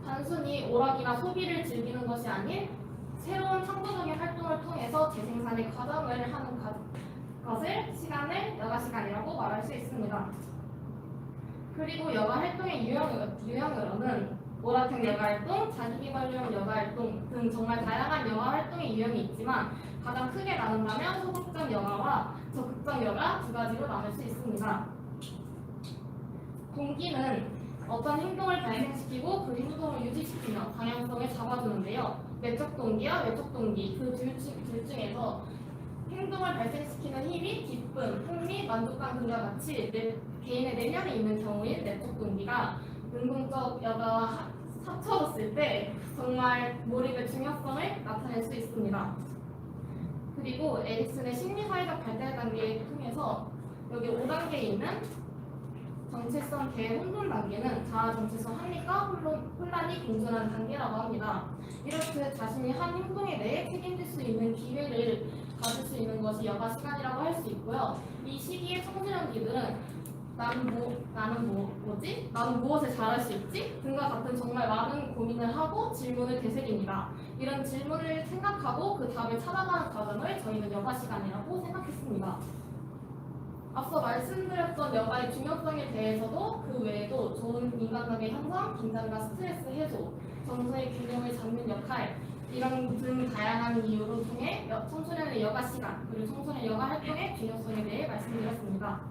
단순히 오락이나 소비를 즐기는 것이 아닌 새로운 창조적인 활동을 통해서 재생산의 과정을 하는 것을 시간을 여가 시간이라고 말할 수 있습니다. 그리고 여가 활동의 유형으로는 오락형 여가 활동, 자기개발용 여가 활동 등 정말 다양한 여가 활동의 유형이 있지만 가장 크게 나눈다면 소극적 여가와 적극적 여가 2가지로 나눌 수 있습니다. 동기는 어떤 행동을 발생시키고 그 행동을 유지시키며 방향성을 잡아주는데요. 내적 동기와 외적 동기 그 둘 중에서 행동을 발생시키는 힘이 기쁨, 흥미, 만족감 등과 같이 개인의 내면에 있는 경우인 내적 동기가 능동적 여가와 합쳐졌을 때 정말 몰입의 중요성을 나타낼 수 있습니다. 그리고 에릭슨의 심리사회적 발달 단계를 통해서 여기 5단계에 있는 정체성 대혼돈 단계는 자아 정체성 확립과 혼란이 공존하는 단계라고 합니다. 이렇게 자신이 한 행동에 대해 책임질 수 있는 기회를 가질 수 있는 것이 여가 시간이라고 할 수 있고요. 이 시기에 청소년기들은 나는 무엇을 잘할 수 있지? 등과 같은 정말 많은 고민을 하고 질문을 되새깁니다. 이런 질문을 생각하고 그 답을 찾아가는 과정을 저희는 여가 시간이라고 생각했습니다. 앞서 말씀드렸던 여가의 중요성에 대해서도 그 외에도 좋은 인간관계 형성, 긴장과 스트레스 해소, 정서의 균형을 잡는 역할 이런 등 다양한 이유로 통해 청소년의 여가 시간 그리고 청소년 여가 활동의 중요성에 대해 말씀드렸습니다.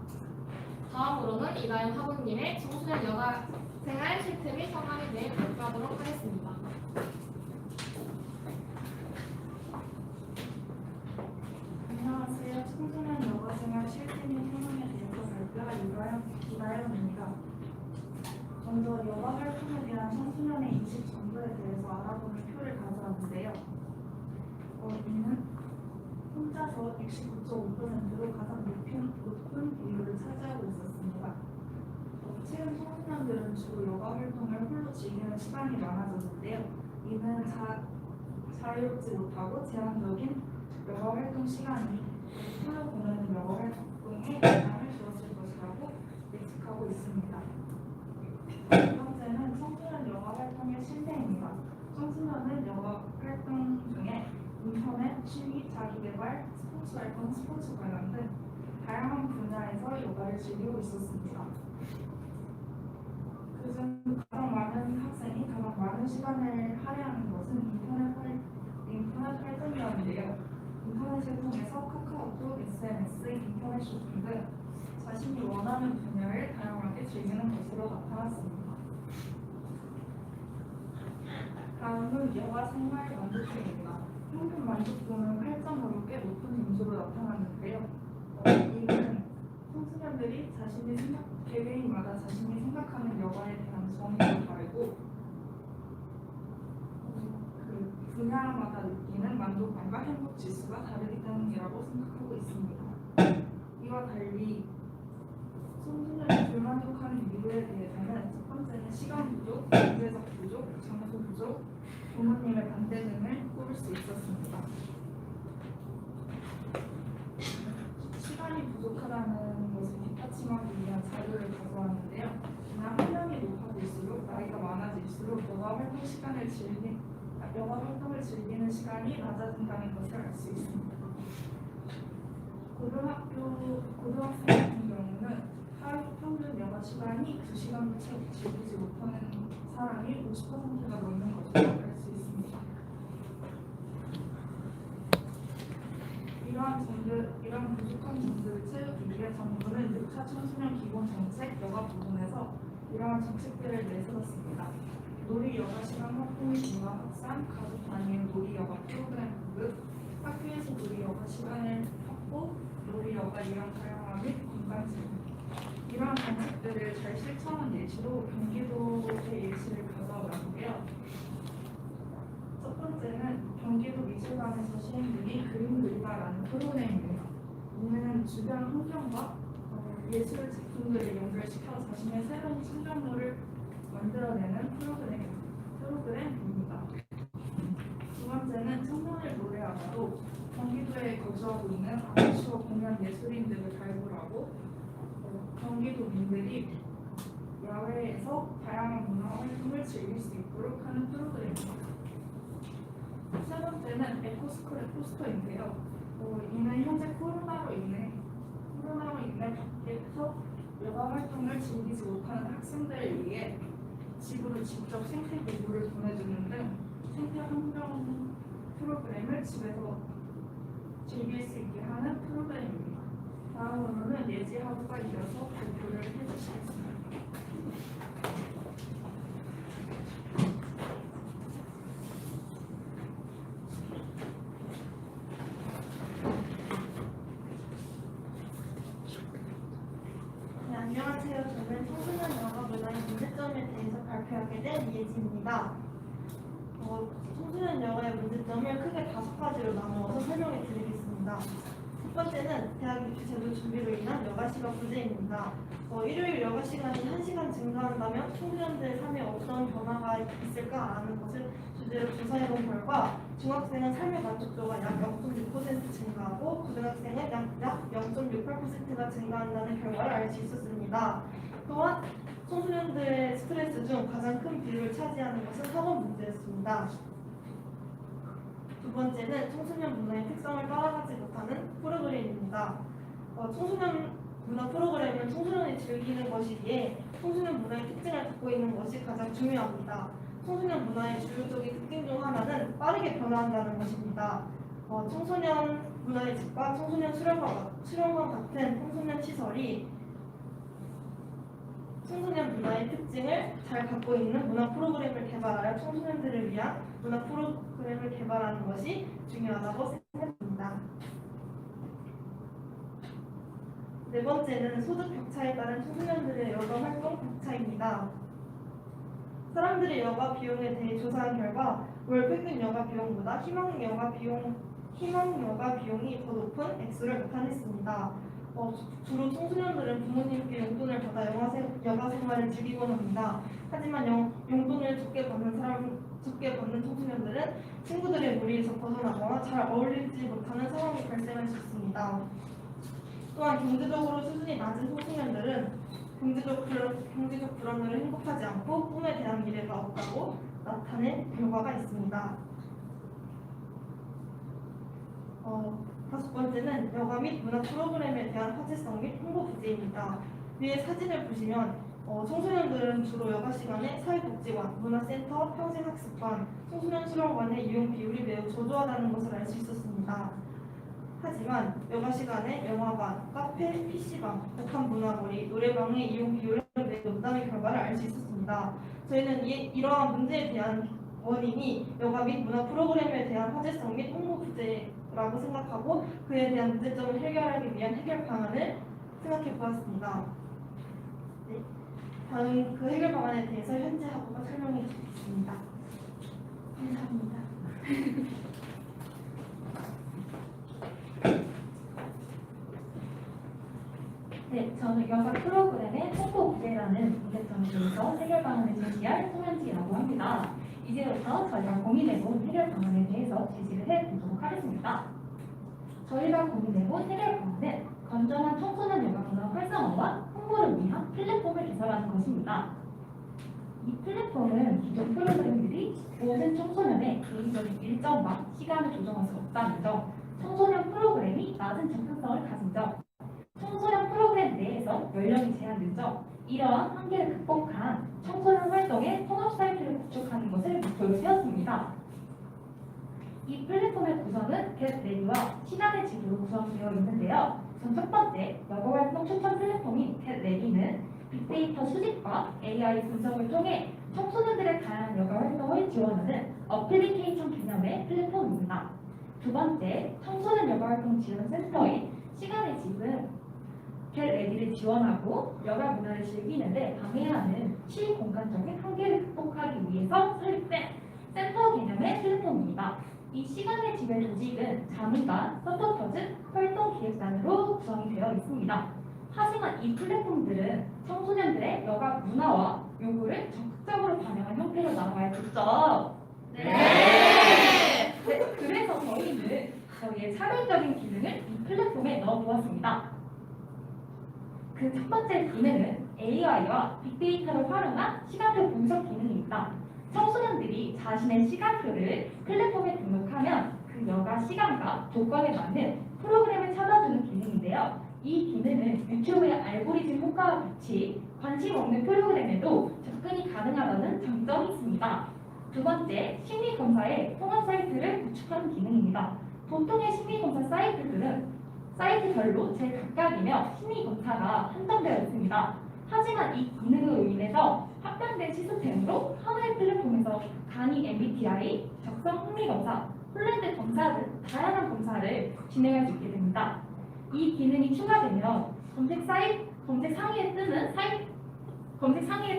다음으로는 이다현 학우님의 청소년 여가 생활 실태 및 성향에 대해 발표하도록 하겠습니다. 안녕하세요. 청소년 여가생활 실태 및 현황에 대해서 발표할 이다현입니다. 먼저 여가 활동에 대한 청소년의 인식 정도에 대해서 알아보는 표를 가져왔는데요. 이는 혼자서 69.5%로 가장 높은 비율을 차지하고 있었습니다. 최근 청소년들은 주로 여가 활동을 홀로 즐기는 시간이 많아졌는데요. 이는 자유롭지 못하고 제한적인 여가 활동 시간이 홀로 보내는 여가 활동에 영향을 주었을 것이라고 예측하고 있습니다. 두 번째는 청소년 여가 활동의 실태입니다. 청소년은 여가 활동 중에 인터넷, 취미, 자기개발, 스포츠 활동, 스포츠 관련 등 다양한 분야에서 여가를 즐기고 있었습니다. 그중 가장 많은 학생이 가장 많은 시간을 할애하는 것은 인터넷 활동이었는데요. 인터넷을 통해서 카카오톡, SNS, 인터넷 쇼핑 등 자신이 원하는 분야를 다양하게 즐기는 것으로 나타났습니다. 다음은 여가 생활 만족도입니다. 평균 만족도는 8.5로 꽤 높은 점수로 나타났는데요. 이는 청소년들이 개개인마다 자신이 생각하는 여가에 대한 정의가 다르고 그 분야마다 느끼는 만족감과 행복 지수가 다르기 때문이라고 생각하고 있습니다. 이와 달리 청소년이 불만족하는 이유에 대해서는 첫 번째는 시간 부족, 경제적 부족, 장소 부족, 부모님의 반대 등을 꼽을 수 있었습니다. 시간이 부족하다는 것을 뒷받침하기 위한 자료를 가져왔는데요. 그냥 학년이 높아질수록 나이가 많아질수록 여가 활동을 즐기는 시간이 낮아진다는 것을 알 수 있습니다. 고등학생 같은 경우는 하루 평균 여가 시간이 2시간도 채 즐기지 못하는 사람이 50%가 넘는 것으로 알 수 있습니다. 이러한 부족한 점들을 채우기 위해 정부는 6차 청소년 기본 정책 여가 부분에서 이러한 정책들을 내세웠습니다. 놀이 여가 시간 확보 및 문화 확산, 가족 단위의 놀이 여가 프로그램 공급, 학교에서 놀이 여가 시간을 확보, 놀이 여가 이용 다양화 및 건강 지원. 이러한 정책들을 잘 실천한 예시로 경기도의 예시를 가져왔는데요. 첫 번째는 경기도 미술관에서 시행되는 그림 그리다라는 프로그램입니다. 이는 주변 환경과 예술 제품들을 연결시켜 자신의 새로운 창작물을 만들어내는 프로그램입니다. 두 번째는 청년을 노래하다로 경기도에 거주하고 있는 아마추어 공연 예술인들을 발굴하고 경기도민들이 야외에서 다양한 문화 활동을 즐길 수 있도록 하는 프로그램입니다. 세 번째는 에코스쿨의 포스터인데요. 이는 현재 코로나로 인해 밖에서 여가 활동을 즐기지 못하는 학생들을 위해 집으로 직접 생태 기구를 보내주는 등 생태 환경 프로그램을 집에서 즐길 수 있게 하는 프로그램입니다. 다음으로는 예지하고가 이어서 발표를 해주시겠습니다. 네, 안녕하세요. 저는 청소년 여가 문화의 문제점에 대해서 발표하게 된 이예지입니다. 청소년 여가의 문제점을 크게 5가지로 나누어서 설명해 드리겠습니다. 첫 번째는 대학 입시 제도 준비로 인한 여가 시간 부재입니다. 일요일 여가 시간이 1시간 증가한다면 청소년들의 삶에 어떤 변화가 있을까라는 것을 주제로 조사해 본 결과 중학생은 삶의 만족도가 약 0.6% 증가하고 고등학생은 약 0.68%가 증가한다는 결과를 알 수 있었습니다. 또한 청소년들의 스트레스 중 가장 큰 비율을 차지하는 것은 학업 문제였습니다. 두 번째는 청소년 문화의 특성을 따라가지 못하는 프로그램입니다. 청소년 문화 프로그램은 청소년이 즐기는 것이기에 청소년 문화의 특징을 갖고 있는 것이 가장 중요합니다. 청소년 문화의 주요적인 특징 중 하나는 빠르게 변화한다는 것입니다. 청소년 문화의 집과 청소년 수련관 같은 청소년 시설이 청소년 문화의 특징을 잘 갖고 있는 문화 프로그램을 개발하여 청소년들을 위한 문화 프로그램을 개발하는 것이 중요하다고 생각합니다. 네 번째는 소득 격차에 따른 청소년들의 여가 활동 격차입니다. 사람들의 여가 비용에 대해 조사한 결과 월 평균 여가 비용보다 희망 여가 비용이 더 높은 액수를 나타냈습니다. 주로 청소년들은 부모님께 용돈을 받아 여가 생활을 즐기곤 합니다. 하지만 용돈을 적게 받는 청소년들은 친구들의 무리에서 벗어나거나 잘 어울리지 못하는 상황이 발생할 수 있습니다. 또한 경제적으로 수준이 낮은 청소년들은 경제적 불안으로 행복하지 않고 꿈에 대한 미래가 없다고 나타낸 결과가 있습니다. 다섯 번째는 여가 및 문화 프로그램에 대한 화제성 및 홍보 부재입니다. 위에 사진을 보시면 청소년들은 주로 여가 시간에 사회복지관, 문화센터, 평생학습관, 청소년 수련관의 이용 비율이 매우 저조하다는 것을 알 수 있었습니다. 하지만 여가 시간에 영화관, 카페, PC방, 복합문화거리, 노래방의 이용 비율은 매우 높다는 결과를 알 수 있었습니다. 저희는 이러한 문제에 대한 원인이 여가 및 문화 프로그램에 대한 화제성 및 홍보 부재라고 생각하고 그에 대한 문제점을 해결하기 위한 해결 방안을 생각해 보았습니다. 네. 다음 그 해결 방안에 대해서 현재 학부가 설명해 주겠습니다. 감사합니다. 네, 저는 여가 프로그램의 홍보 부재라는 문제점에 대해서 해결 방안을 제시할 송현지라고 합니다. 이제부터 저희가 고민해본 해결 방안에 대해서 제시를 해보도록 하겠습니다. 저희가 고민해본 해결 방안은 건전한 청소년 여가 문화 활성화와 홍보를 위한 플랫폼을 개설하는 것입니다. 이 플랫폼은 기존 프로그램들이 모든 청소년의 개인적인 일정과 시간을 조정할 수 없다는 점, 청소년 프로그램이 낮은 접근성을 가진 점, 청소년 프로그램 내에서 연령이 제한된 점, 이러한 한계를 극복한 청소년 활동의 통합 사이트를 구축하는 것을 목표로 세웠습니다. 이 플랫폼의 구성은 겟레디와 시간의 지구로 구성되어 있는데요. 우선 첫 번째 여가 활동 추천 플랫폼인 겟레디는 빅데이터 수집과 AI 분석을 통해 청소년들의 다양한 여가 활동을 지원하는 어플리케이션 개념의 플랫폼입니다. 두 번째, 청소년 여가 활동 지원 센터인 시간의 집은 겟레디를 지원하고 여가 문화를 즐기는데 방해하는 시공간적인 한계를 극복하기 위해서 설립된 센터 개념의 플랫폼입니다. 이 시간의 집의 조직은 자문단, 서포터즈, 활동기획단으로 구성이 되어 있습니다. 하지만 이 플랫폼들은 청소년들의 여가 문화와 요구를 적극적으로 반영한 형태로 나와야겠죠. 네, 그래서 저희는 저희의 차별적인 기능을 이 플랫폼에 넣어보았습니다. 그 첫 번째 기능은 AI와 빅데이터를 활용한 시간표 분석 기능입니다. 청소년들이 자신의 시간표를 플랫폼에 등록하면 그 여가 시간과 조건에 맞는 프로그램을 찾아주는 기능인데요. 이 기능은 유튜브의 알고리즘 효과와 같이 관심 없는 프로그램에도 접근이 가능하다는 장점이 있습니다. 두 번째, 심리검사의 통합 사이트를 구축하는 기능입니다. 보통의 심리검사 사이트들은 사이트별로 제각각이며 심리검사가 한정되어 있습니다. 하지만 이 기능으로 인해서 합병된 시스템으로 하나의 플랫폼에서 강의 MBTI, 적성 심리검사, 폴란드 검사 등 다양한 검사를 진행할 수 있게 됩니다. 이 기능이 추가되면 검색 상위에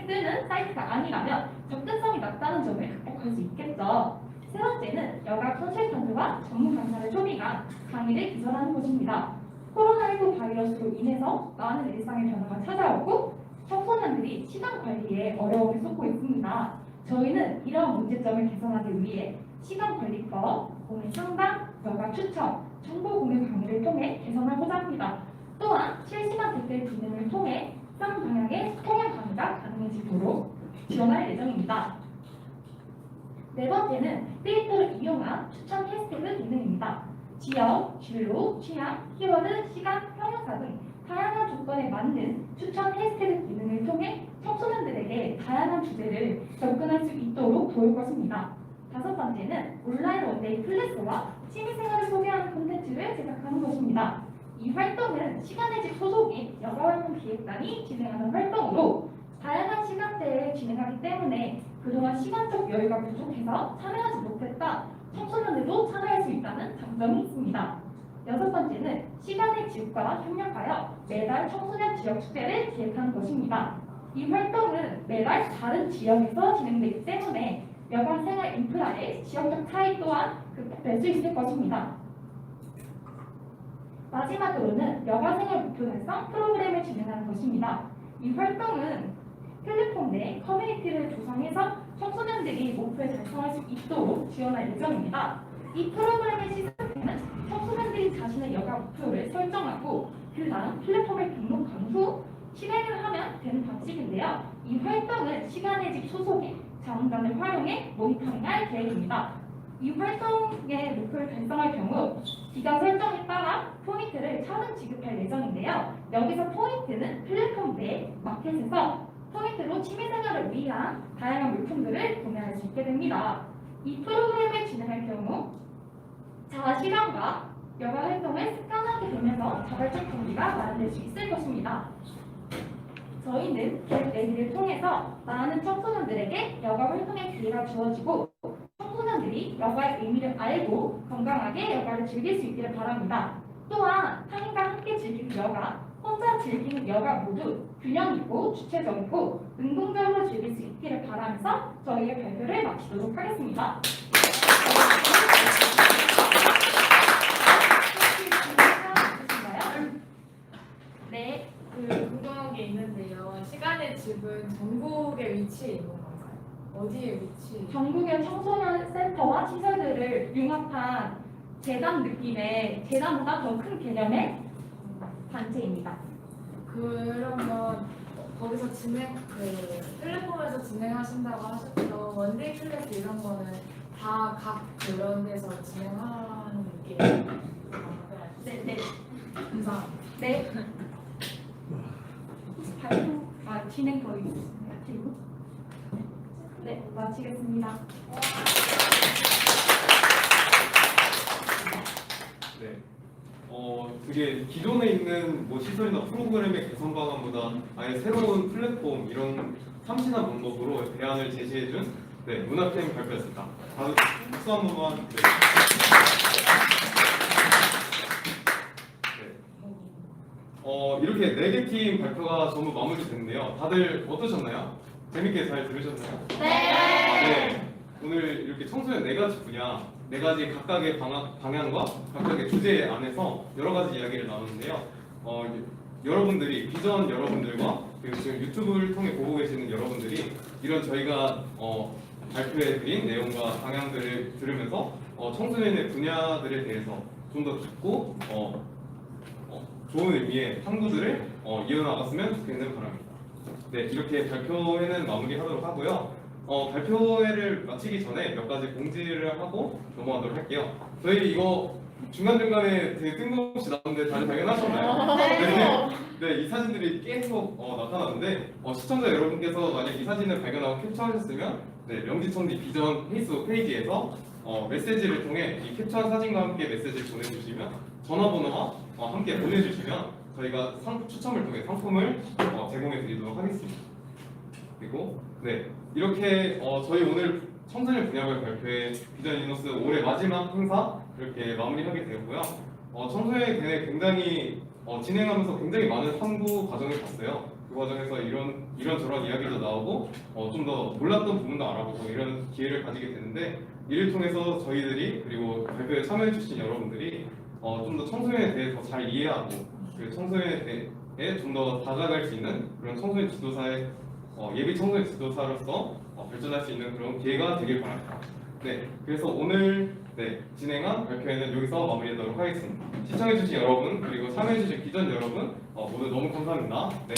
뜨는 사이트가 아니라면 접근성이 낮다는 점을 극복할 수 있겠죠. 세 번째는 여가 컨설턴트와 전문 강사를 초빙한 강의를 기술하는 곳입니다. 코로나19 바이러스로 인해서 많은 일상의 변화가 찾아오고 청소년들이 시간 관리에 어려움을 쏟고 있습니다. 저희는 이러한 문제점을 개선하기 위해 시간 관리법, 공유 상담, 여가 추천, 정보 공유 강의를 통해 개선하고자 합니다. 또한 실시간 댓글 기능을 통해 쌍방향의 통역 강의가 가능해지도록 지원할 예정입니다. 네 번째는 데이터를 이용한 추천 해시태그 기능입니다. 지역, 진로, 취향, 키워드, 시간, 형용사 등 다양한 조건에 맞는 추천 해시태그 기능을 통해 청소년들에게 다양한 주제를 접근할 수 있도록 도울 것입니다. 다섯 번째는 온라인 원데이 클래스와 취미생활을 소개하는 콘텐츠를 제작하는 것입니다. 이 활동은 시간의 집 소속인 여가활동 기획단이 진행하는 활동으로 다양한 시간대에 진행하기 때문에 그동안 시간적 여유가 부족해서 참여하지 못했다 청소년들도 참여할 수 있다는 장점이 있습니다. 여섯 번째는 시간의 집과 협력하여 매달 청소년 지역 축제를 기획하는 것입니다. 이 활동은 매달 다른 지역에서 진행되기 때문에 여가 생활 인프라의 지역적 차이 또한 극복될 수 있을 것입니다. 마지막으로는 여가 생활 목표 달성 프로그램을 진행하는 것입니다. 이 활동은 플랫폼 내 커뮤니티를 조성해서 청소년들이 목표를 달성할 수 있도록 지원할 예정입니다. 이 프로그램의 시스템은 청소년들이 자신의 여가 목표를 설정하고 그 다음 플랫폼에 등록한 후 실행을 하면 되는 방식인데요. 이 활동은 시간의 집 소속인 자문단을 활용해 모니터링할 계획입니다. 이 활동의 목표를 달성할 경우 기간 설정에 따라 포인트를 차등 지급할 예정인데요. 여기서 포인트는 플랫폼 내 마켓에서 포인트로 취미생활을 위한 다양한 물품들을 구매할 수 있게 됩니다. 이 프로그램을 진행할 경우 자아실현과 여가 활동을 습관하게 되면서 자발적 동기가 마련될 수 있을 것입니다. 저희는 겟레디를 통해서 많은 청소년들에게 여가 활동의 기회가 주어지고 청소년들이 여가의 의미를 알고 건강하게 여가를 즐길 수 있기를 바랍니다. 또한 타인과 함께 즐기는 여가, 혼자 즐기는 여가 모두 균형 있고 주체적이고 능동적으로 즐길 수 있기를 바라면서 저희의 발표를 마치도록 하겠습니다. 네, 궁금한 게 있는데요. 시간의 집은 전국에 위치해 있는 건가요? 어디에 위치? 전국의 청소년 센터와 시설들을 융합한 재단 느낌의 재단보다 더 큰 개념의 단체입니다. 그러면 거기서 플랫폼에서 진행하신다고 하셨던 원데이 클래스 이런 거는 다 각 그런 데서 진행하는 게 네. 감사합니다. 네. 발표, 진행 더 있습니다. 그리고 네, 마치겠습니다. 네. 그게 기존에 있는 뭐 시설이나 프로그램의 개선 방안보다 아예 새로운 플랫폼 이런 참신한 방법으로 대안을 제시해준 네, 문화팀 발표였습니다. 다들 박수 한 번만. 네. 이렇게 4개 팀 발표가 전부 마무리됐는데요. 다들 어떠셨나요? 재밌게 잘 들으셨나요? 네. 오늘 이렇게 청소년 4가지 분야, 4가지 각각의 방향과 각각의 주제 안에서 여러 가지 이야기를 나눴는데요. 여러분들이, 비전 여러분들과 그리고 지금 유튜브를 통해 보고 계시는 여러분들이 이런 저희가 발표해드린 내용과 방향들을 들으면서 청소년의 분야들에 대해서 좀 더 깊고 좋은 의미의 탐구들을 이어나갔으면 좋겠는 바람입니다. 네, 이렇게 발표회는 마무리하도록 하고요. 발표회를 마치기 전에 몇 가지 공지를 하고 넘어가도록 할게요. 저희 이거 중간중간에 되게 뜬금없이 나오는데 다들 발견하셨나요? 네, 이 사진들이 계속 나타나는데 시청자 여러분께서 만약 이 사진을 발견하고 캡처하셨으면 네, 명지천지 비전 페이스북 페이지에서 메시지를 통해 이 캡처한 사진과 함께 메시지를 보내주시면 전화번호와 함께 보내주시면 저희가 추첨을 통해 상품을 제공해 드리도록 하겠습니다. 그리고 네, 이렇게 저희 오늘 청소년 분야별 발표회 비전 이너스 올해 마지막 행사 이렇게 마무리하게 되었고요. 청소년에 대해 굉장히 진행하면서 굉장히 많은 탐구 과정을 봤어요. 그 과정에서 이런저런 이야기도 나오고 좀 더 몰랐던 부분도 알아보고 이런 기회를 가지게 되는데 이를 통해서 저희들이 그리고 발표에 참여해주신 여러분들이 좀 더 청소년에 대해 더 잘 이해하고 그리고 청소년에 대해 좀 더 다가갈 수 있는 그런 청소년 지도사의 예비 청소년 지도사로서 발전할 수 있는 그런 기회가 되길 바랍니다. 네, 그래서 오늘 진행한 발표회는 여기서 마무리하도록 하겠습니다. 시청해주신 여러분 그리고 참여해주신 비전 여러분 모두 너무 감사합니다. 네.